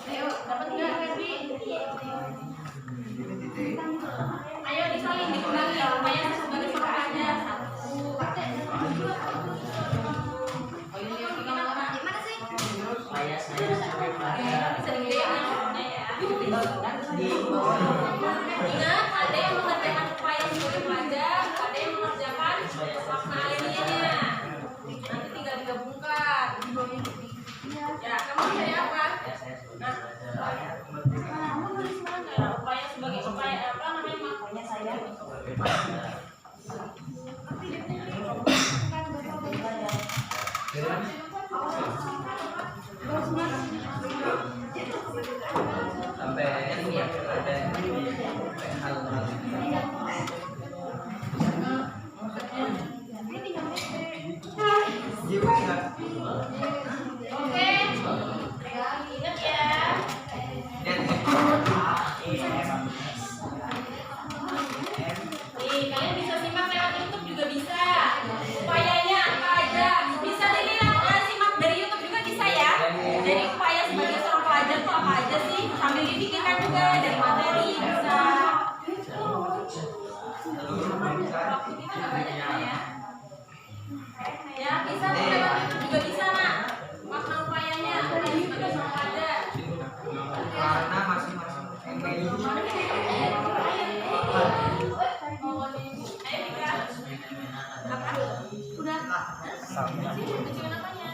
Ayo, dapat nggak, Ferdi? Ayo disalin, dikembali upaya saya sebagai seorang pelajar. 1. Upaya saya sebagai pelajar. Bisa digedein ya. Ingat, ada yang mengerjakan upaya sebagai pelajar, ada yang mengerjakan makna alineanya. Nanti tinggal digabungkan. Ya, kamu cari apa? Nah, upaya sebagai upaya apa namanya maknanya saya? Sampai ini ya, ada hal-hal. Oke, ingat ya. Nih, kalian bisa simak lewat YouTube juga bisa. Upayanya apa aja? Bisa dilihat, simak dari YouTube juga bisa ya. Jadi upaya sebagai seorang pelajar tuh apa aja sih? Sambil dipikirkan juga dari materi bisa. Waktu kita nggak banyak ya. Ya, bisa lewat YouTube juga bisa, Nak. Makna upayanya upaya sebagai seorang pelajar. Karena masing-masing Udah. Kecilin apanya?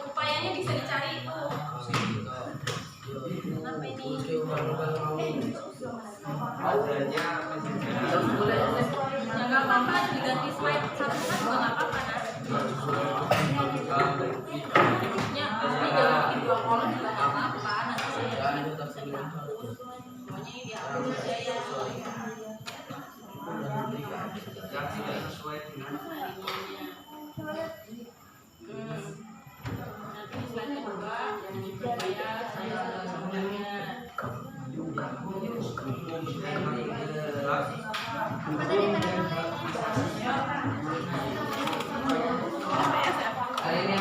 Upayanya bisa dicari itu. Kenapa ini? Ya nggak apa-apa, diganti slide satu kan juga nggak apa-apa, Nas. Ya, pasti jangan bikin 2 kolom juga nggak apa-apa. Nanti saya hapus. Pokoknya ini dihapus aja ya. yang tidak sesuai dengan Nanti di slide kedua supaya saya sebenarnya. hari ini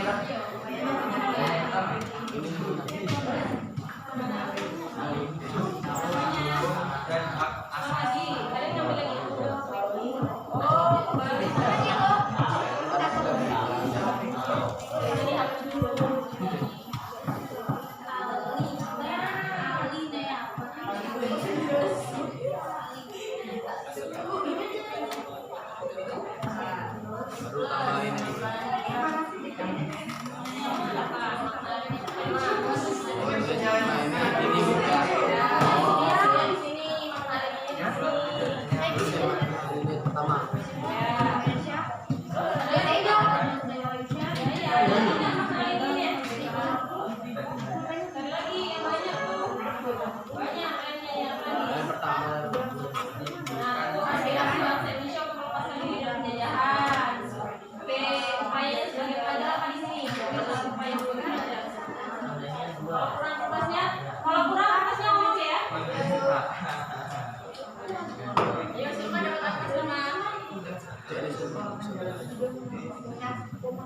apa? Dan lagi. Kalian ngambil yang itu. Oh, balik lagi loh. Ini apa dulu? Baru tambahin ini juga. Di sini maknanya di sini. Ini pertama. Yang pertama. Kalau kurang kertasnya ngomong ya. Ayo siapa dapat kertas sama?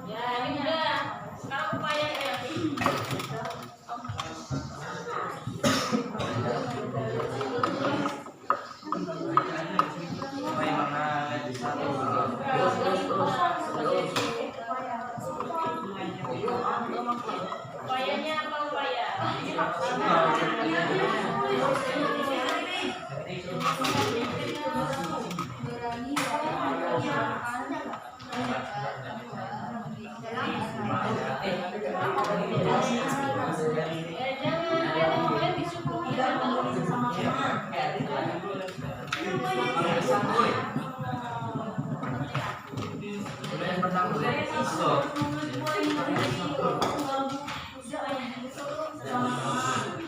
Ya ini udah. Sekarang upaya ya. Upayanya apa upaya? Yang pertama.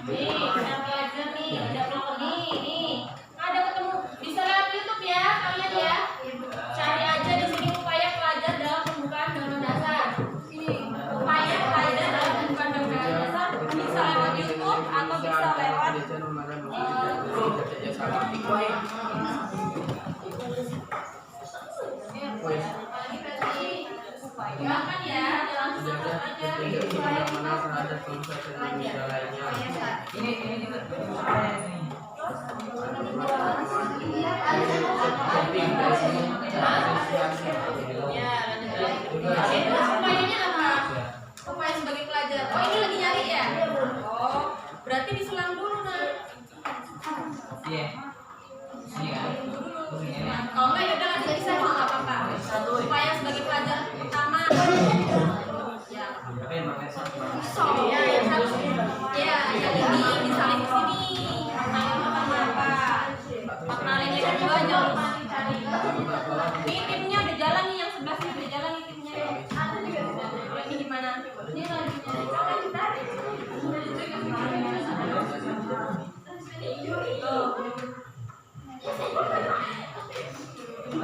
Nih, kita belajar nih, ada vlog nih. Ada ketemu, bisa lihat YouTube ya, kalian ya. Cari aja di sini upaya pelajar dalam pembukaan undang-undang dasar. Upaya pelajar dalam pembukaan undang-undang dasar bisa lewat YouTube atau bisa lewat Silakan ya, langsung aja. Mana terhadap bangsa dan Indonesia lainnya. Ya, lanjut lagi. Upayanya apa? Upaya sebagai pelajar. Oh, ini lagi nyari ya? Oh, berarti diselang dulu nah. Kalau enggak ya udah nggak bisa nggak apa-apa. Upaya sebagai pelajar pertama. Ya. Ya, yang satu. Ya, yang ini disalin ke sini. Maknanya apa? Maknanya yang kedua jangan lupa dicari. Ini timnya udah jalan nih, yang sebelah sini udah jalan nih timnya. Ini gimana? Ini lagi nyari. Jangan ditarik.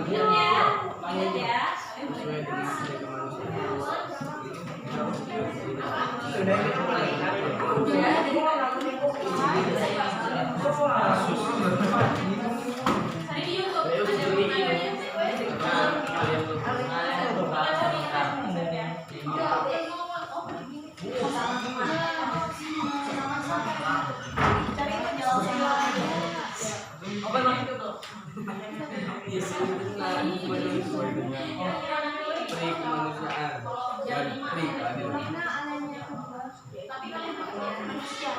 Lihat ya, lihat ya. Sesuai dengan nilai kemanusiaan. Cari di YouTube. Pri kemanusiaan dan pri keadilan. Tapi kalian pakai manusia.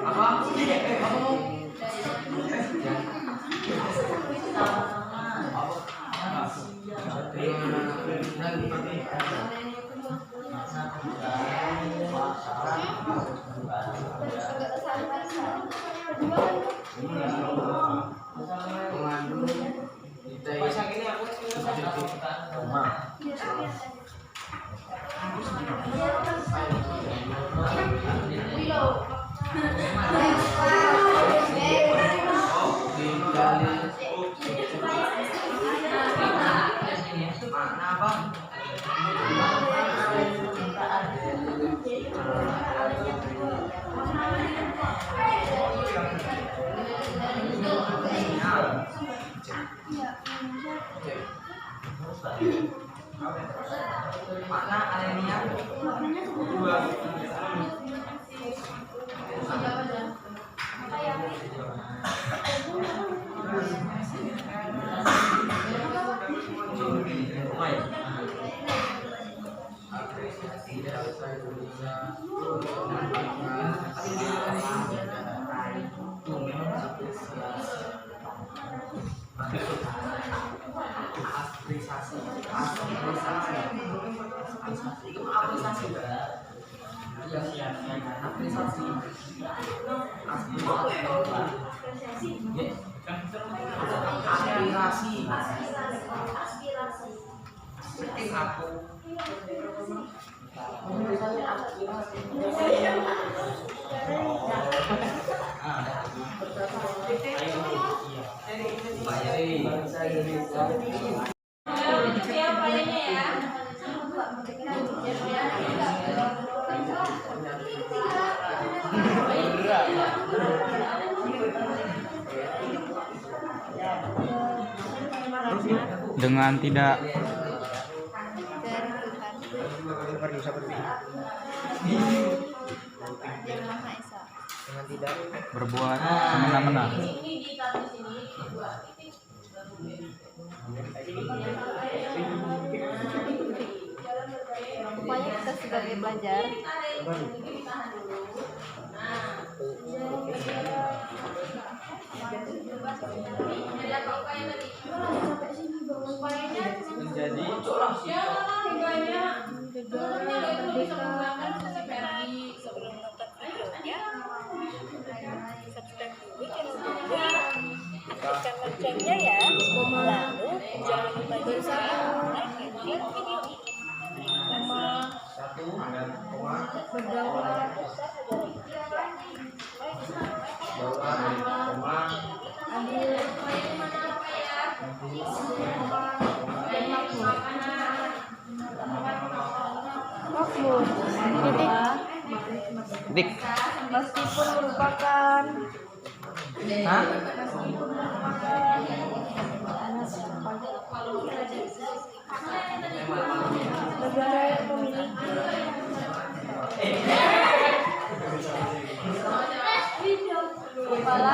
Apa? Mengandung Willow. Dengan tidak berbuat semena-mena. Upaya kita sebagai pelajar menjadi aktifkan loncengnya ya, lalu jangan lupa juga like dan share video ini. Dik. Meskipun merupakan Hah? negara yang memiliki kepala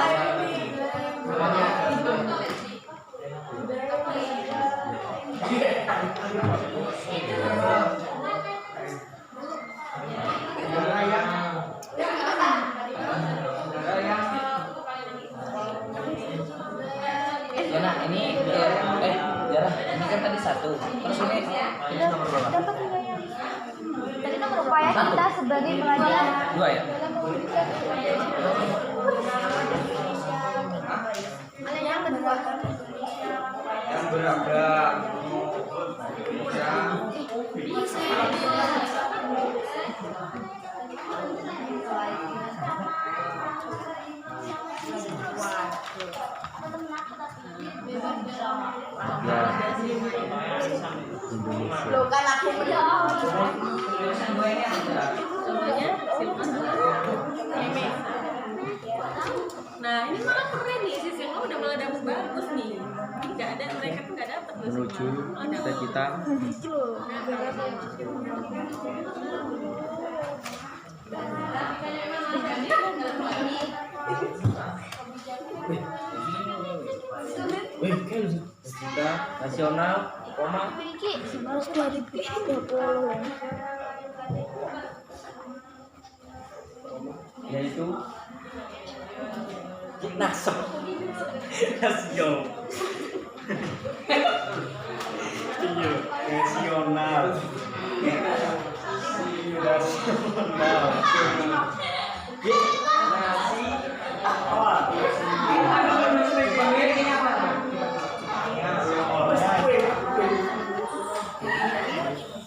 Jana, ini Jana, ini kan tadi 1. Terus ini nomor berapa? dapat nilainya. Tadi nomor upaya kita sebagai pelajar 2 ya? Mana yang kedua? Yang beragam. Lo kan aku Nah ini malah keren nih, sistemnya udah malah dapet bagus nih. Nggak ada, mereka tuh nggak dapet Menuju cita-cita. Cita nasional, koma. memiliki 2030 Yaitu nasab nasional. Iya, nasional.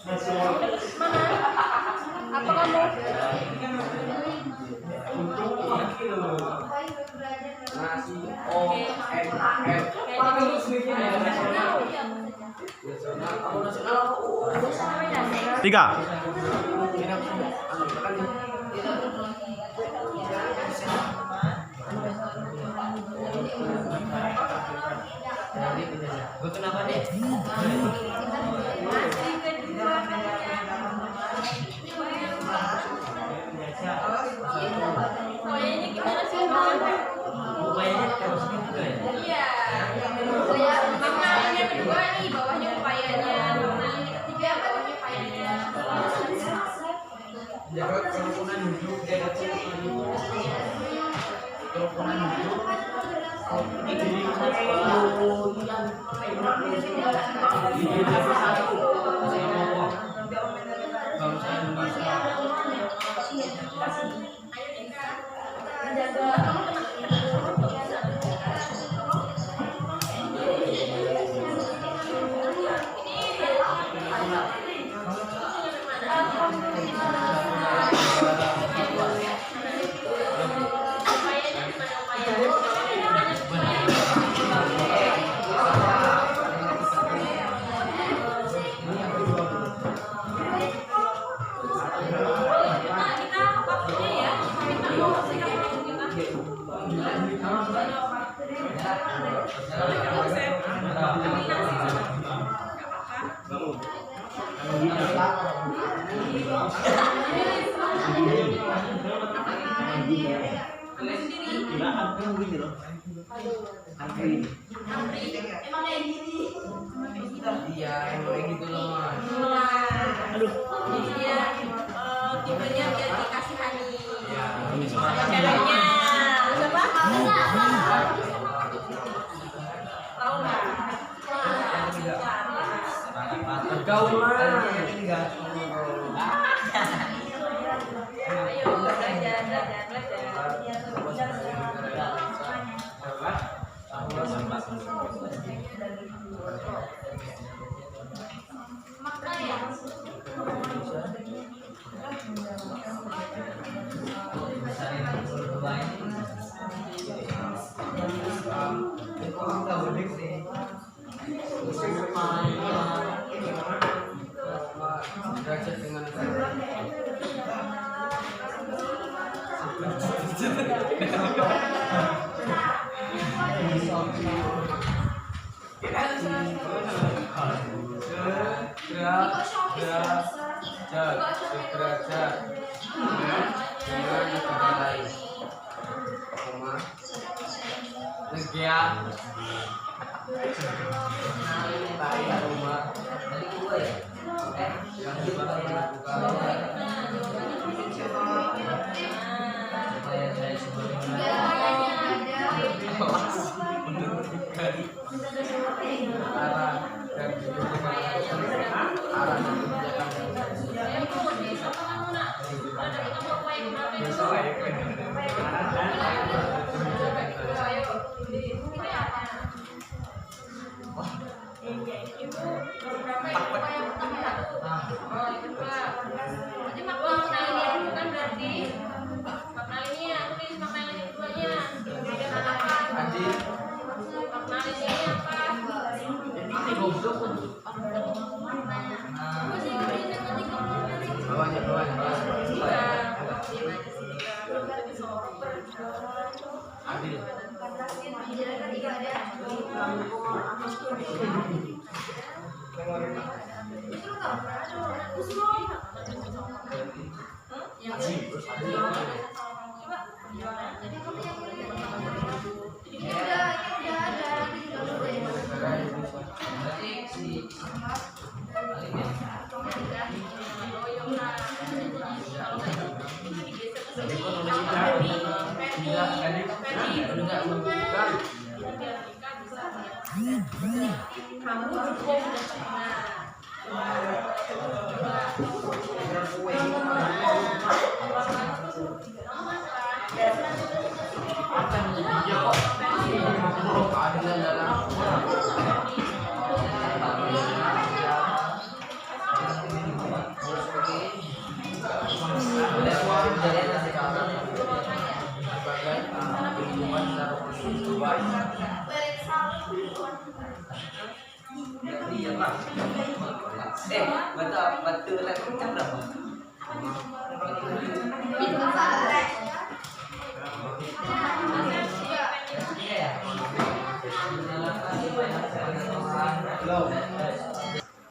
Nasi apa kamu? Tiga. Gue kenapa deh? Pokoknya gimana sih? Upayanya terus juga ya? Iya. Maknanya kedua nih, bawahnya upayanya. Maknanya ketiga, bawahnya upayanya. Iya, emang gitu loh mas. Dia tipenya biar dikasihani. Iya. Caranya siapa? Tahu nggak? Kau mah. Ayo belajar. Derajat dengan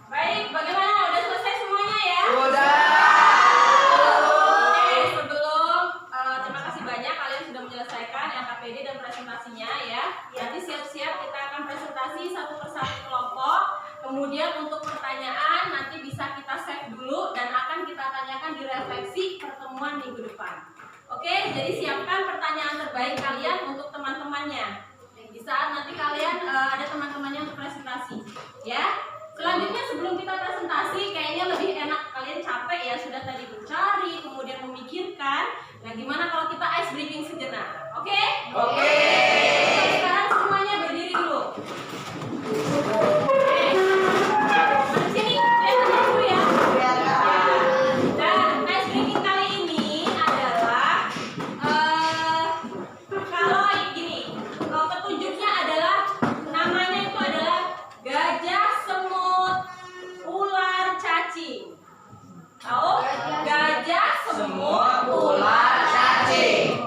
Baik, bagaimana? Udah selesai semuanya ya? Udah. Oke, sebelum terima kasih banyak kalian sudah menyelesaikan LKPD dan presentasinya ya. Nanti siap-siap kita akan presentasi satu persatu kelompok. Kemudian untuk pertanyaan nanti bisa kita save dulu dan akan kita tanyakan di refleksi pertemuan minggu depan. Oke, jadi siapkan pertanyaan terbaik kalian untuk teman-temannya. Di saat nanti kalian ada teman-temannya untuk presentasi, ya. Selanjutnya sebelum kita presentasi, kayaknya lebih enak kalian capek ya, sudah tadi mencari, kemudian memikirkan. Nah, gimana kalau kita ice breaking sejenak? Oke? Oke. Sekarang semuanya berdiri dulu. Oke. Di sini lihat dulu ya. Dan ice breaking kali ini adalah kalau gini, petunjuknya adalah namanya itu adalah gajah, semut, ular, cacing. Tahu? Gajah, semut, ular, cacing.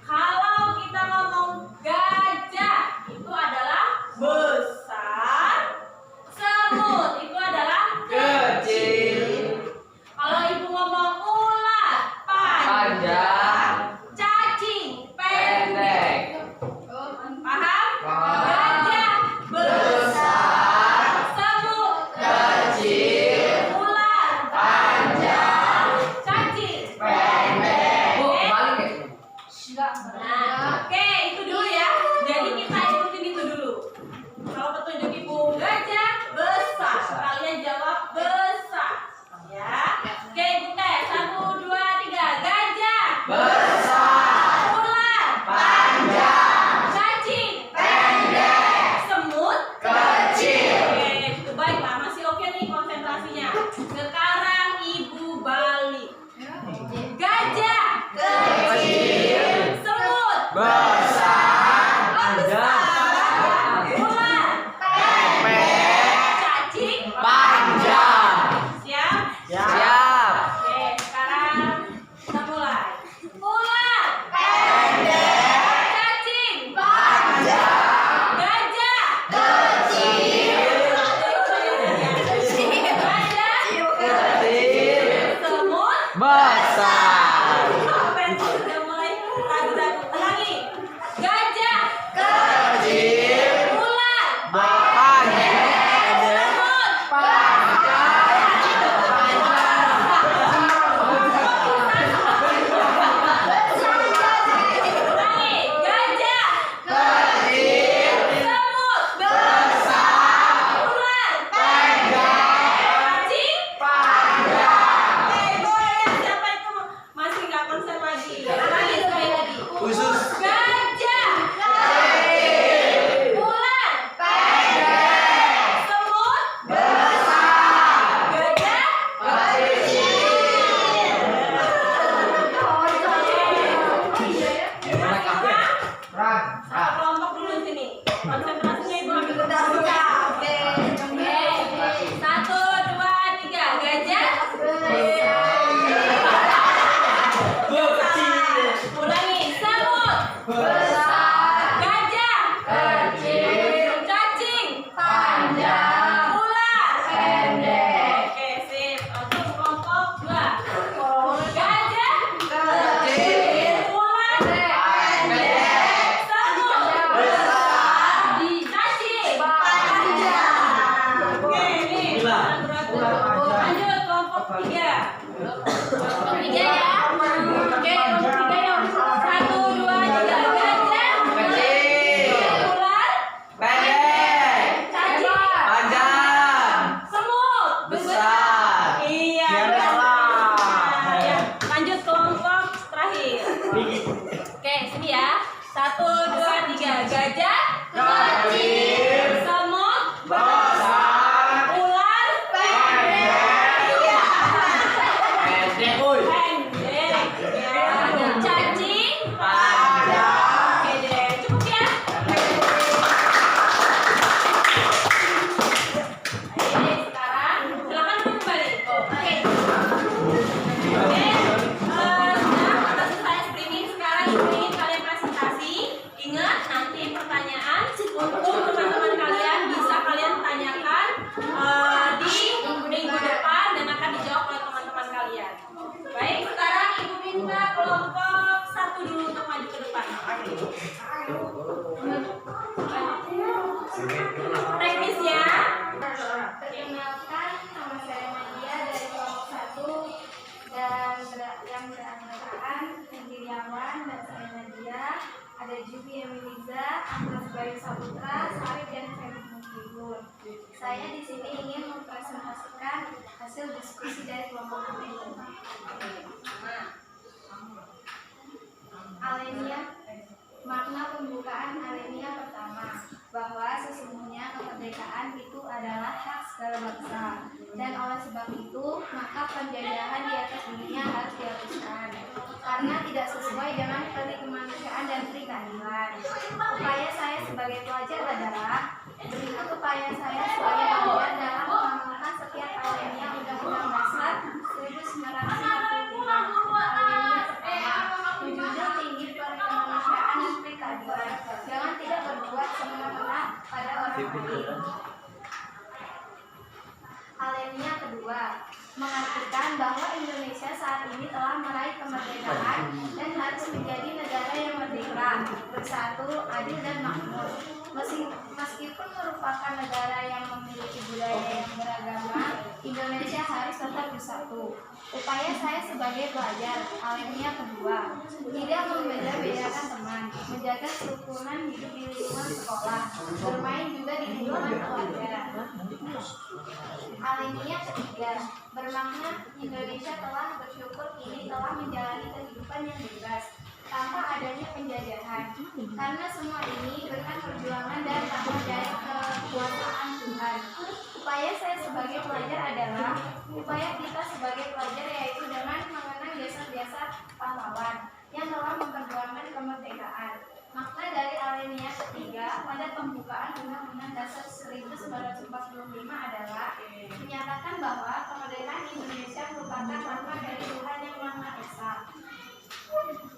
Kalau kita ngomong gajah itu adalah besar, semut itu adalah Kecil. kalau ibu ngomong ular panjang, cacing pendek. Paham? Gajah besar, semut Kecil. ular panjang, cacing pendek. Bu, balik ya. Nah, oke, itu dulu ya. Jadi kita ikutin itu dulu. Kalau petunjuk ibu gajah besar, kalian jawab besar. Ya. Oke, ibu tes. 1, 2, 3. Gajah Besar. ular Panjang. cacing pendek, semut Kecil. Oke, itu baiklah. Masih oke nih konsentrasinya. Sekarang ibu balik. Gajah Kecil. semut Besar. Panjang. ular Pendek. cacing Panjang. siap. Siap. Oke, sekarang kita mulai. Ular Pendek. cacing Panjang. gajah Kecil. gajah Kecil. semut Besar. sampai sudah mulai ragu-ragu. Ulangi. Gajah Kecil. ular Pendek. semut ulangi. Gajah Kecil. semut Besar. ular Pendek. cacing Panjang. boleh siapa itu masih nggak konsen lagi? Ulangi sekali lagi. Khusus. Gajah Kecil. ular Pendek. semut Besar. gajah Kecil. Satu kelompok dulu sini. Konsentrasinya ibu ambil ke dalam. Oke. 1, 2, 3. Gajah. Ulangi. Semut. Gajah. Cacing. Ular. Oke, sip. Untuk kelompok 2. Gajah. Ular. Semut. Cacing. Oke, nih. Ragu-ragu. Lanjut kelompok 3. Kelompok 3 ya. Oke, kelompok 3 yuk. 1, 2, 3. Gajah. Kecil. Ular. Pendek. Cacing. Panjang. Semut. Besar. Iya. Biar benar. salah. Ya, lanjut kelompok terakhir. Oke, sini ya. 1, 2, 3. Gajah. Kecil. Semut. Besar. Ular. Pendek. Pendek. Uy. Pendek. Ya. Cacing. Panjang. Oke deh, cukup ya. Oke, sekarang silakan kembali. Oke. Oke, sekarang kita selesai screening. Saputra, Sarif, dan Febri Mukibun. Saya di sini ingin mempresentasikan hasil diskusi dari kelompok ini. Alenia, makna pembukaan alenia pertama, bahwa sesungguhnya kemerdekaan itu adalah hak segala bangsa, dan oleh sebab itu maka penjajahan di atas dunia harus dihapuskan karena tidak sesuai dengan peri kemanusiaan dan peri keadilan. Upaya saya sebagai pelajar adalah berikut upaya saya sebagai pelajar dalam mengamalkan setiap alenia Undang-Undang Dasar 1945. Alenia pertama, menjunjung tinggi peri kemanusiaan dan peri keadilan. Jangan tidak berbuat semena-mena pada orang lain. Alenia kedua, mengartikan bahwa Indonesia saat ini telah meraih kemerdekaan dan harus menjadi negara yang merdeka, bersatu, adil, dan makmur. Meskipun merupakan negara yang memiliki budaya yang beragama, Indonesia harus tetap bersatu. Upaya saya sebagai pelajar, alenia kedua, tidak membeda-bedakan teman, menjaga kerukunan hidup di lingkungan sekolah, bermain juga di lingkungan keluarga. Alenia ketiga, bermakna Indonesia telah bersyukur kini telah menjalani kehidupan yang bebas tanpa adanya penjajahan, karena semua ini berkat perjuangan dan tangan dari kekuasaan Tuhan. Upaya saya sebagai pelajar adalah upaya kita sebagai pelajar, yaitu dengan mengenang jasa-jasa pahlawan yang telah memperjuangkan kemerdekaan. Makna dari alenia ketiga pada pembukaan Undang-Undang Dasar 1945 adalah menyatakan bahwa kemerdekaan Indonesia merupakan rahmat dari Tuhan yang Maha Esa.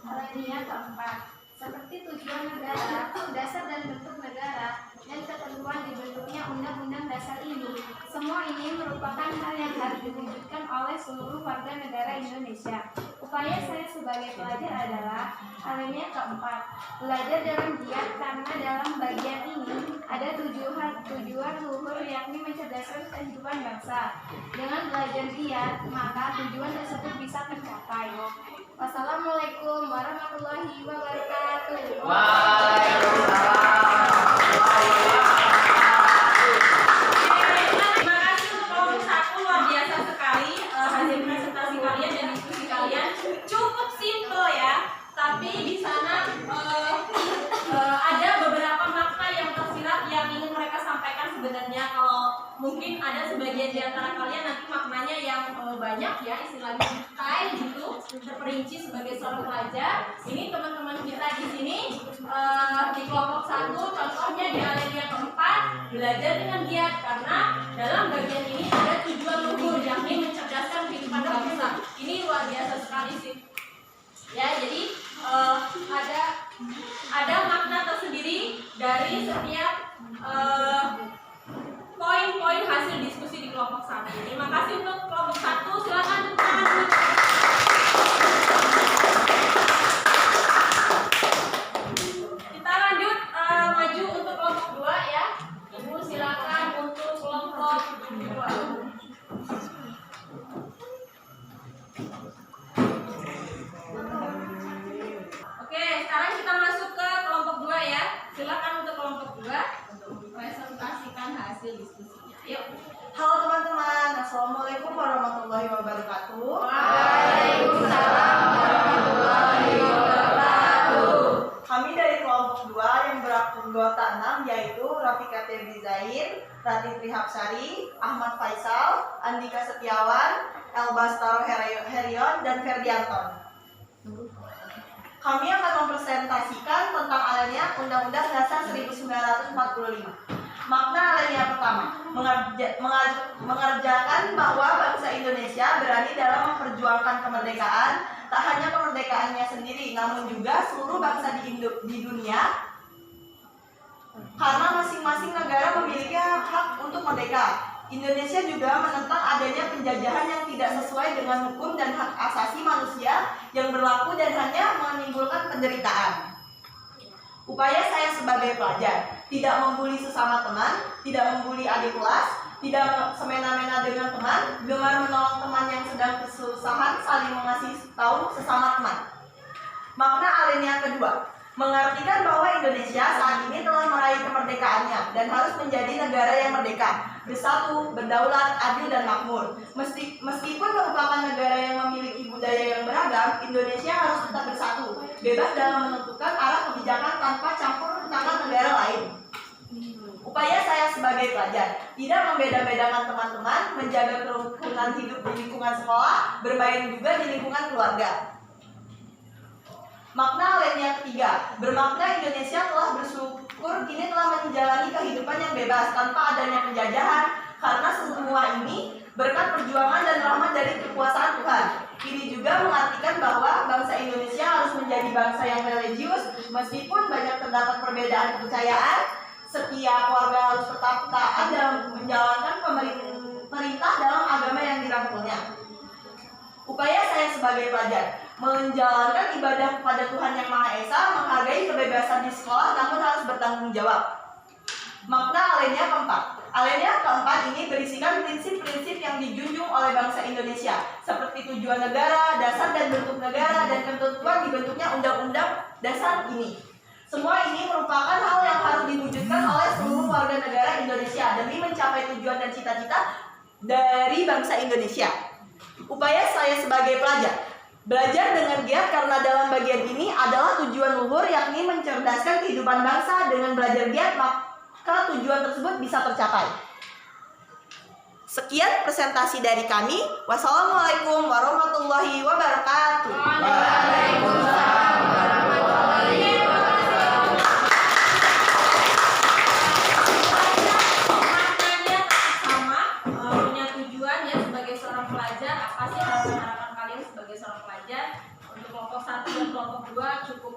Alenia keempat, seperti tujuan negara, dasar dan bentuk negara, dan ketentuan dibentuknya Undang-Undang Dasar ini, semua ini merupakan hal yang harus diwujudkan oleh seluruh warga negara Indonesia. Upaya saya sebagai pelajar adalah alenia keempat, belajar dalam giat, karena dalam bagian ini ada tujuan luhur, yakni mencerdaskan kehidupan bangsa. Dengan belajar giat, maka tujuan tersebut bisa tercapai. Wassalamualaikum warahmatullahi wabarakatuh. Terima kasih untuk kelompok 1, luar biasa sekali hasil presentasi kalian dan diskusi kalian cukup simple ya, tapi di sana ada beberapa makna yang tersirat yang ingin mereka sampaikan sebenarnya. Kalau mungkin ada sebagian di antara kalian nanti maknanya yang banyak ya, istilahnya detail gitu, terperinci sebagai seorang pelajar. Ini teman-teman kita di sini di kelompok 1, contohnya di alenia keempat, belajar dengan giat karena dalam bagian ini ada tujuan luhur, yakni mencerdaskan kehidupan bangsa. Ini luar biasa sekali sih. Ya, jadi ada makna tersendiri dari setiap poin-poin hasil diskusi di kelompok 1. Terima kasih untuk kelompok 1. Silakan tepuk tangan dulu. Kita lanjut maju untuk kelompok 2 ya. Ibu silakan untuk kelompok 2. Oke, sekarang kita masuk ke kelompok 2 ya. Silakan untuk kelompok 2 untuk presentasikan hasil diskusinya. Yuk. Halo teman-teman, Assalamualaikum warahmatullahi wabarakatuh. Waalaikumsalam warahmatullahi wabarakatuh. Kami dari kelompok 2 yang beranggota 6, yaitu Rafika Febri Zain, Rati Trihapsari, Ahmad Faisal, Andika Setiawan, Elbastaro Herion, dan Ferdianton. Kami akan mempresentasikan tentang alenia Undang-Undang Dasar 1945. Makna alenia pertama, mengerjakan bahwa bangsa Indonesia berani dalam memperjuangkan kemerdekaan, tak hanya kemerdekaannya sendiri, namun juga seluruh bangsa di dunia, karena masing-masing negara memiliki hak untuk merdeka. Indonesia juga menentang adanya penjajahan yang tidak sesuai dengan hukum dan hak asasi manusia yang berlaku dan hanya menimbulkan penderitaan. Upaya saya sebagai pelajar, tidak membuli sesama teman, tidak membuli adik kelas, tidak semena-mena dengan teman, gemar menolong teman yang sedang kesusahan, saling mengasihi tahu sesama teman. Makna alenia kedua, mengartikan bahwa Indonesia saat ini telah meraih kemerdekaannya dan harus menjadi negara yang merdeka, bersatu, berdaulat, adil, dan makmur. Meskipun merupakan negara yang memiliki budaya yang beragam, Indonesia harus tetap bersatu, bebas dalam menentukan arah kebijakan tanpa campur tangan negara lain. Upaya saya sebagai pelajar, tidak membeda-bedakan teman-teman, menjaga kerukunan hidup di lingkungan sekolah, bermain juga di lingkungan keluarga. Makna lainnya ketiga, bermakna Indonesia telah bersyukur kini telah menjalani kehidupan yang bebas tanpa adanya penjajahan, karena semua ini berkat perjuangan dan rahmat dari kekuasaan Tuhan. Ini juga mengartikan bahwa bangsa Indonesia harus menjadi bangsa yang religius, meskipun banyak terdapat perbedaan kepercayaan. Setiap warga harus tetap taat dalam menjalankan perintah dalam agama yang dirangkulnya. Upaya saya sebagai pelajar, menjalankan ibadah kepada Tuhan Yang Maha Esa, menghargai kebebasan di sekolah, namun harus bertanggung jawab. Makna alinea keempat. Alinea keempat ini berisikan prinsip-prinsip yang dijunjung oleh bangsa Indonesia, seperti tujuan negara, dasar dan bentuk negara, dan ketentuan dibentuknya Undang-Undang Dasar ini. Semua ini merupakan hal yang harus diwujudkan oleh seluruh warga negara Indonesia demi mencapai tujuan dan cita-cita dari bangsa Indonesia. Upaya saya sebagai pelajar, belajar dengan giat karena dalam bagian ini adalah tujuan luhur, yakni mencerdaskan kehidupan bangsa. Dengan belajar giat maka tujuan tersebut bisa tercapai. Sekian presentasi dari kami. Wassalamualaikum warahmatullahi wabarakatuh. Waalaikumsalam warahmatullahi wabarakatuh. Maknanya sama, punya tujuan ya sebagai seorang pelajar. Apa sih harapan kalian sebagai seorang pelajar? Untuk kelompok 1 dan kelompok 2 cukup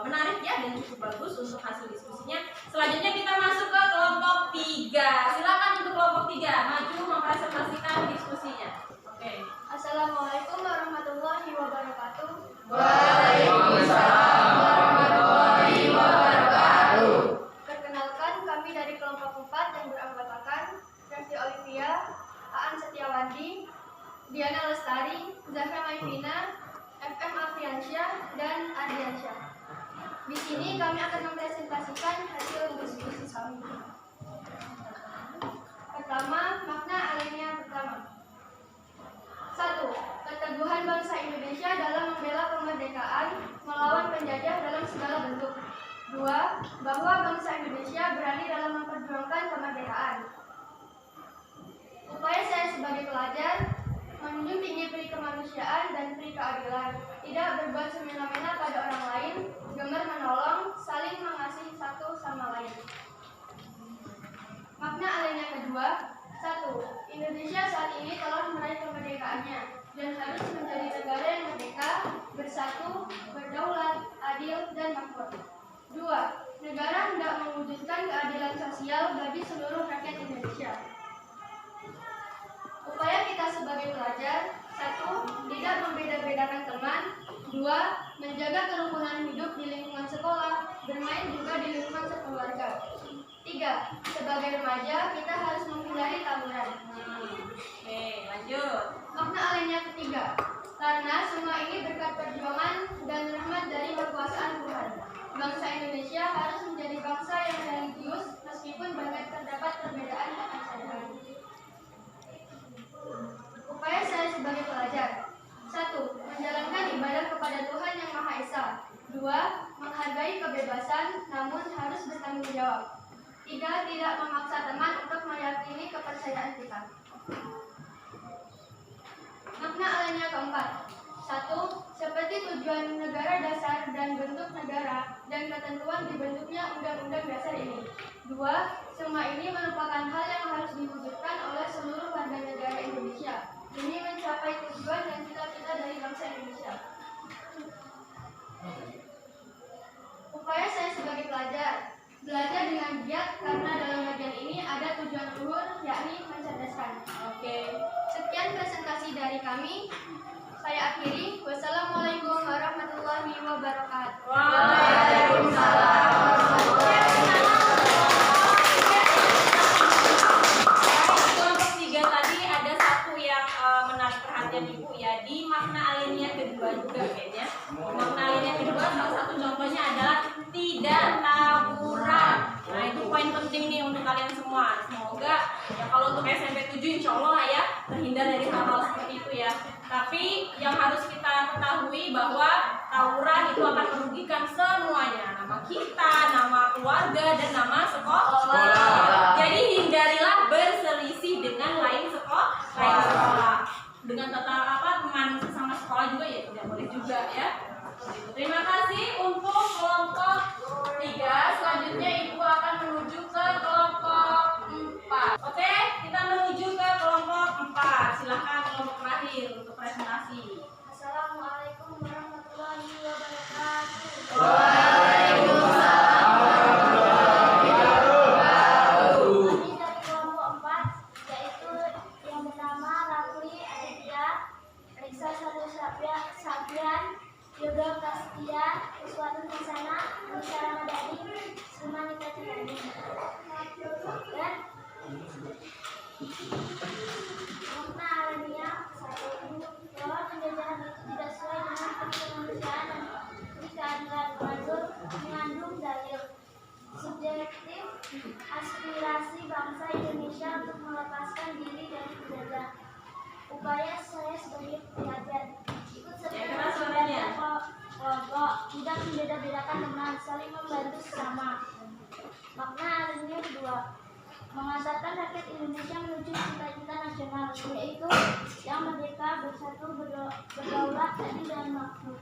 menarik ya dan cukup bagus untuk hasil diskusinya. Selanjutnya kita masuk ke kelompok 3. Silakan untuk kelompok 3 maju mempresentasikan diskusinya. Oke. Assalamualaikum warahmatullahi wabarakatuh. Waalaikumsalam warahmatullahi wabarakatuh. Perkenalkan, kami dari kelompok 4 yang beranggotakan Raffi Olivia, Aan Setiawandi, Diana Lestari, Zahra Maifina, FM Afriansyah, dan Ardiansyah. Di sini kami akan mempresentasikan hasil diskusi kami. Pertama, makna alinea pertama. 1. Keteguhan bangsa Indonesia dalam membela kemerdekaan melawan penjajah dalam segala bentuk. 2. Bahwa bangsa Indonesia berani dalam memperjuangkan kemerdekaan. Upaya saya sebagai pelajar, menjunjung tinggi peri kemanusiaan dan peri keadilan, tidak berbuat semena-mena pada orang lain, gemar menolong, saling mengasihi satu sama lain. Makna alinea kedua. 1. Indonesia saat ini telah meraih kemerdekaannya dan harus menjadi negara yang merdeka, bersatu, berdaulat, adil, dan makmur. 2. Negara hendak mewujudkan keadilan sosial bagi seluruh rakyat Indonesia. Upaya kita sebagai pelajar. 1. Tidak membeda-bedakan teman. 2. Menjaga kerukunan hidup di lingkungan sekolah, bermain juga di lingkungan sekeluarga. 3. Sebagai remaja, kita harus menghindari tawuran. Oke, lanjut. Makna alinea ketiga. Karena semua ini berkat perjuangan dan rahmat dari kekuasaan Tuhan, bangsa Indonesia harus menjadi bangsa yang religius meskipun banyak terdapat perbedaan kepercayaan. Upaya saya sebagai pelajar. 1. Menjalankan ibadah kepada Tuhan Yang Maha Esa. 2. Menghargai kebebasan namun harus bertanggung jawab. 3. Tidak memaksa teman untuk meyakini kepercayaan kita. Makna alinea keempat. 1. Seperti tujuan negara dasar dan bentuk negara dan ketentuan dibentuknya Undang-Undang Dasar ini. 2. Semua ini merupakan hal yang harus diwujudkan oleh seluruh warga negara Indonesia demi mencapai tujuan dan cita-cita dari bangsa Indonesia. Upaya saya sebagai pelajar. Belajar dengan giat karena dalam bagian ini ada tujuan luhur, yakni mencerdaskan. Oke. Sekian presentasi dari kami. Saya akhiri. Wassalamualaikum warahmatullahi wabarakatuh. Waalaikumsalam warahmatullahi wabarakatuh. Kelompok 3 tadi ada satu yang menarik perhatian Ibu ya, di makna alinea kedua kalian semua. Semoga ya kalau untuk SMP 7 insya Allah lah ya terhindar dari hal-hal seperti itu ya. Tapi yang harus kita ketahui bahwa tawuran itu akan merugikan semuanya, nama kita, nama keluarga, dan nama sekolah. Jadi hindarilah berselisih dengan lain sekolah. Dengan teman sesama sekolah juga ya tidak boleh juga ya. Terima kasih untuk kelompok 3. Selanjutnya Ibu akan menuju ke kelompok 4. Oke, kita menuju ke kelompok 4. Silahkan kelompok terakhir untuk presentasi. Assalamualaikum warahmatullahi wabarakatuh. Waalaikumsalam warahmatullahi wabarakatuh. Kami dari kelompok 4, yaitu yang pertama Rafli Aditya, Riksa Satu Sabian, Yoga Kastia, Iswatu Nisana, Nisa Ramadhani, Sumanita Tirani. Dan makna alamiah 1. Bahwa penjajahan itu tidak sesuai dengan kemanusiaan dan keadilan, mengandung dalil subjektif aspirasi bangsa Indonesia untuk melepaskan diri dari penjajah. Upaya saya sebagai pelajar ikut serta kelompok, tidak membeda-bedakan teman, saling membantu sesama. Makna alamiah 2. Mengantarkan rakyat Indonesia menuju cita-cita nasional, yaitu yang merdeka, bersatu, berdaulat, adil dan makmur.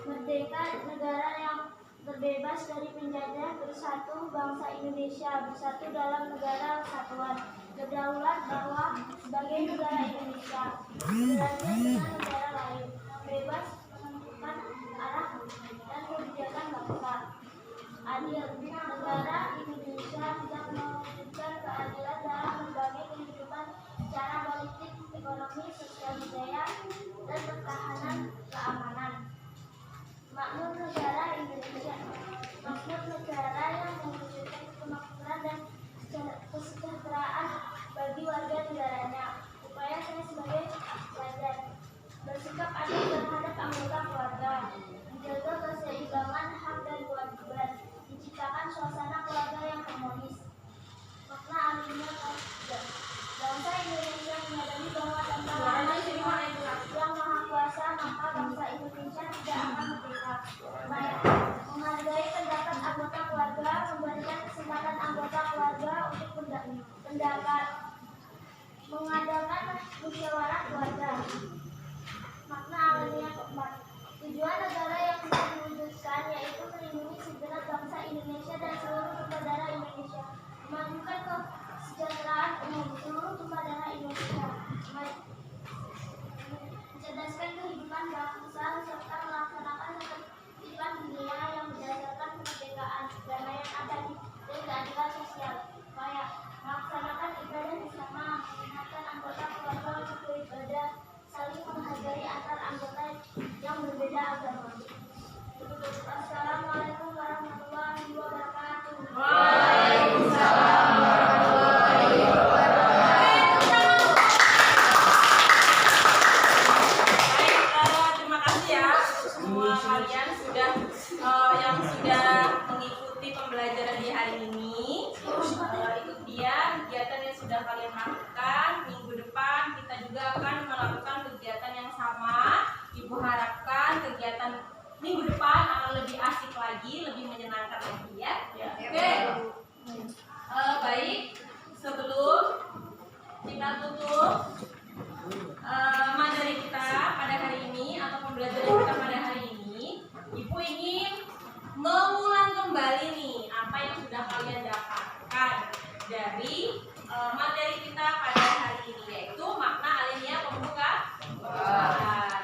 Merdeka, negara yang terbebas dari penjajah, bersatu, bangsa Indonesia, bersatu dalam negara kesatuan, berdaulat bahwa sebagai negara Indonesia, belajar dengan negara lain, bebas menentukan arah dan kebijakan bangsa. Adil, negara Indonesia tidak mewujudkan keadilan dalam berbagai kehidupan secara politik, ekonomi, sosial budaya, dan pertahanan keamanan. Makmur negara Indonesia, makmur negara yang mewujudkan kemakmuran dan kesejahteraan bagi warga negaranya. Upaya saya sebagai pelajar bersikap adil terhadap anggota keluarga, menjaga keseimbangan hak dan kewajiban, menciptakan suasana keluarga yang harmonis. Makna alamiah 3. Bangsa Indonesia menyadari bahwa tanpa yang maha kuasa, maka bangsa Indonesia tidak akan merdeka. Menghargai pendapat anggota keluarga, memberikan kesempatan anggota keluarga untuk pendapat, mengadakan musyawarah keluarga. Makna alamiah 4. Tujuan negara yang bisa diwujudkan yaitu melindungi segenap bangsa Indonesia dan seluruh tumpah darah Indonesia, memajukan kesejahteraan umum seluruh tumpah darah Indonesia, mencerdaskan kehidupan bangsa serta melaksanakan ketertiban dunia yang berdasarkan kemerdekaan, kedamaian abadi, dan keadilan sosial. Melaksanakan ibadah bersama, mengingatkan anggota keluarga untuk beribadah, saling menghargai antar anggota yang berbeda agama. Assalamualaikum warahmatullahi wabarakatuh. Waalaikumsalam warahmatullahi wabarakatuh. Baik, terima kasih ya untuk semua kalian yang sudah mengikuti pembelajaran di hari ini. Itu dia kegiatan yang sudah kalian lakukan. Minggu depan kita juga akan melakukan kegiatan yang sama. Ibu harapkan kegiatan minggu depan akan lebih asik lagi, lebih menyenangkan lagi ya. Oke. Baik, sebelum kita tutup materi kita pada hari ini atau pembelajaran kita pada hari ini, Ibu ingin mengulang kembali nih apa yang sudah kalian dapatkan dari materi kita pada hari ini, yaitu makna alamiah pembukaan.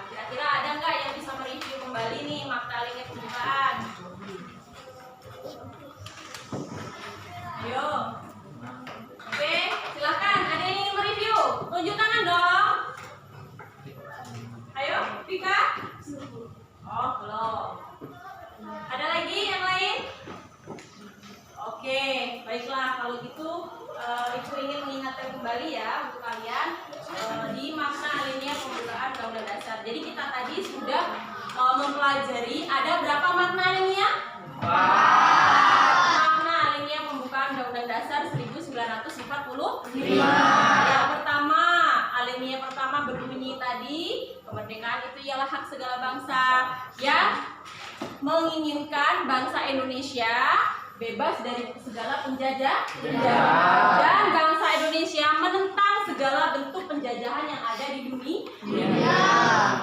Kira-kira ada nggak yang bisa mereview kembali nih makna alamiah pembukaan? Ayo. Oke, silakan. Ada yang ingin mereview? Tunjuk tangan dong. Ayo, Vika. Oh, belum. Ada lagi yang lain? Oke, baiklah kalau gitu Ibu ingin mengingatkan kembali ya hak segala bangsa yang menginginkan bangsa Indonesia bebas dari segala penjajah dan bangsa Indonesia menentang segala bentuk penjajahan yang ada di dunia.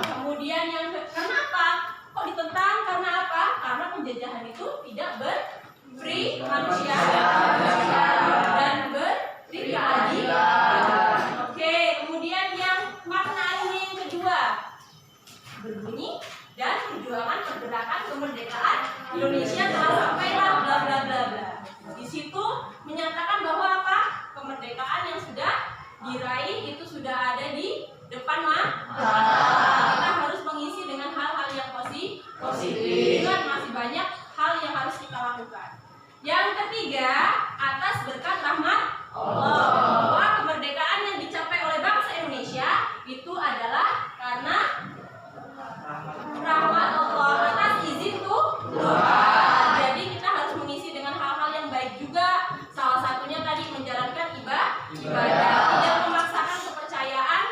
Kemudian yang kenapa kok ditentang? Karena apa? Karena penjajahan itu tidak beri manusia dan beri keadilan. Oke, kemudian yang makna ini yang kedua berbunyi dan perjuangan pergerakan kemerdekaan Indonesia telah sampailah bla bla bla bla. Di situ menyatakan bahwa apa? Kemerdekaan yang sudah diraih itu sudah ada di depan mata. Kita harus mengisi dengan hal-hal yang positif. Ingat masih banyak hal yang harus kita lakukan. Yang ketiga, atas berkat rahmat Allah, bahwa kemerdekaan yang dicapai oleh bangsa Indonesia itu adalah karena rahmat Allah, atas izin Tuhan. Jadi kita harus mengisi dengan hal-hal yang baik juga. Salah satunya tadi menjalankan ibadah, tidak memaksakan kepercayaan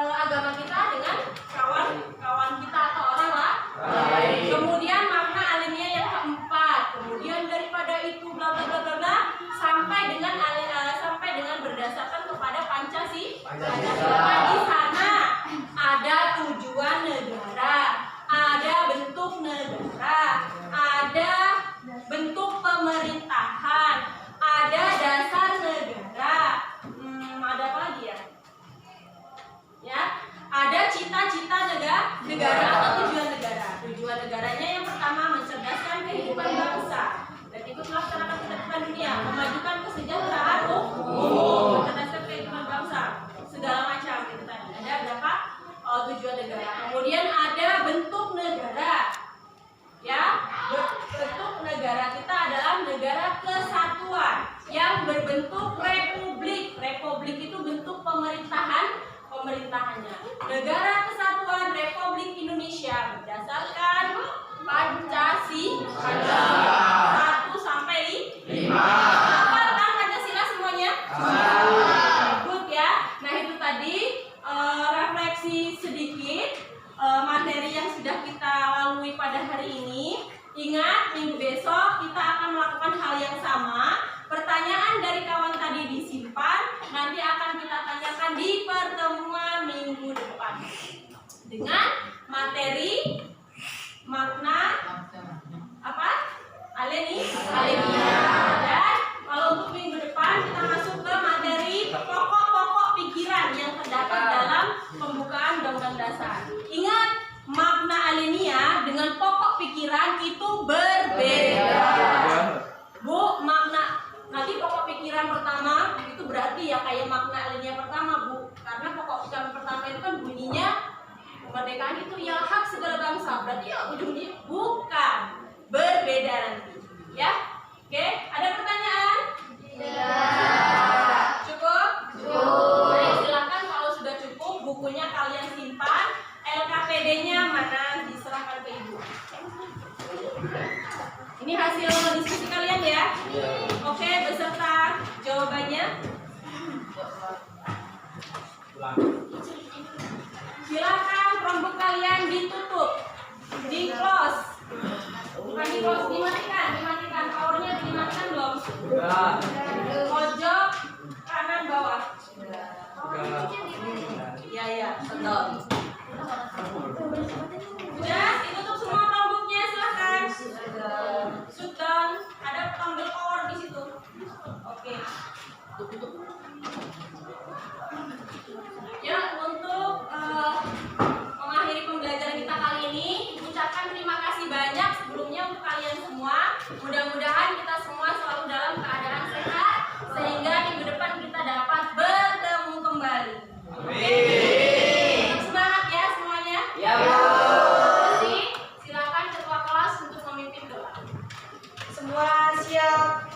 agama kita dengan kawan-kawan kita atau orang lain. Kemudian makna alamiah yang keempat. Kemudian daripada itu bla bla bla bla sampai dengan berdasarkan kepada Pancasila. Di sana ada tujuan negara, ada bentuk negara, ada bentuk pemerintahan, ada dasar negara. Ada apa lagi ya? Ya, ada cita-cita negara atau tujuan negara. Tujuan negaranya yang pertama mencerdaskan kehidupan bangsa dan ikut melaksanakan ketertiban dunia, memajukan kesejahteraan umum, mencerdaskan kehidupan bangsa, segala macam itu tadi. Ada berapa tujuan negara. Kemudian ada bentuk negara. Ya, bentuk negara kita adalah negara kesatuan yang berbentuk republik. Republik itu bentuk pemerintahannya. Negara Kesatuan Republik Indonesia berdasarkan Pancasila 1 sampai 5. Hafal kan Pancasila semuanya? Good ya. Nah itu tadi refleksi sedikit materi yang sudah kita lalui pada hari ini. Ingat, minggu besok kita akan melakukan hal yang sama. Pertanyaan dari kawan tadi disimpan, nanti akan kita tanyakan di pertemuan minggu depan dengan materi makna apa? Alenia. Dan kalau untuk minggu depan kita masuk ke materi pokok-pokok pikiran yang terdapat dalam pembukaan Undang-Undang Dasar. Ingat, makna alenia dengan pokok pikiran itu berbeda. Bu, makna nanti pokok pikiran pertama itu berarti ya kayak makna alenia pertama, Bu. Karena pokok pikiran pertama itu kan bunyinya kemerdekaan itu ya hak segala bangsa. Berarti ya ujungnya bukan, berbeda nanti. Ya. Oke, ada pertanyaan? Cukup? Baik, silakan kalau sudah cukup bukunya kalian simpan. LKPD-nya mana? Diserahkan ke Ibu. Ini hasil diskusi kalian ya? Oke, beserta jawabannya. Silakan Chromebook kalian ditutup, di close. Bukan di close, dimatikan. Powernya dimatikan belum? Pojok kanan bawah. Iya, betul. Sudah, ditutup semua Chromebooknya, silakan. Sudah, ada tombol power di situ. Oke. Ya, untuk mengakhiri pembelajaran kita kali ini, ucapkan terima kasih banyak sebelumnya untuk kalian semua. Mudah-mudahan kita semua selalu dalam keadaan sehat sehingga minggu depan kita dapat bertemu kembali. Tetap semangat ya semuanya. Ya, Bu. Silakan ketua kelas untuk memimpin doa. Semua siap.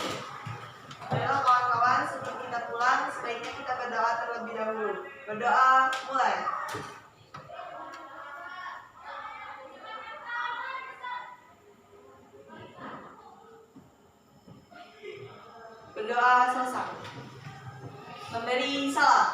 Baiklah kawan-kawan, sebelum kita pulang, sebaiknya kita berdoa terlebih dahulu. Berdoa, mulai. Berdoa selesai. Memberi salam.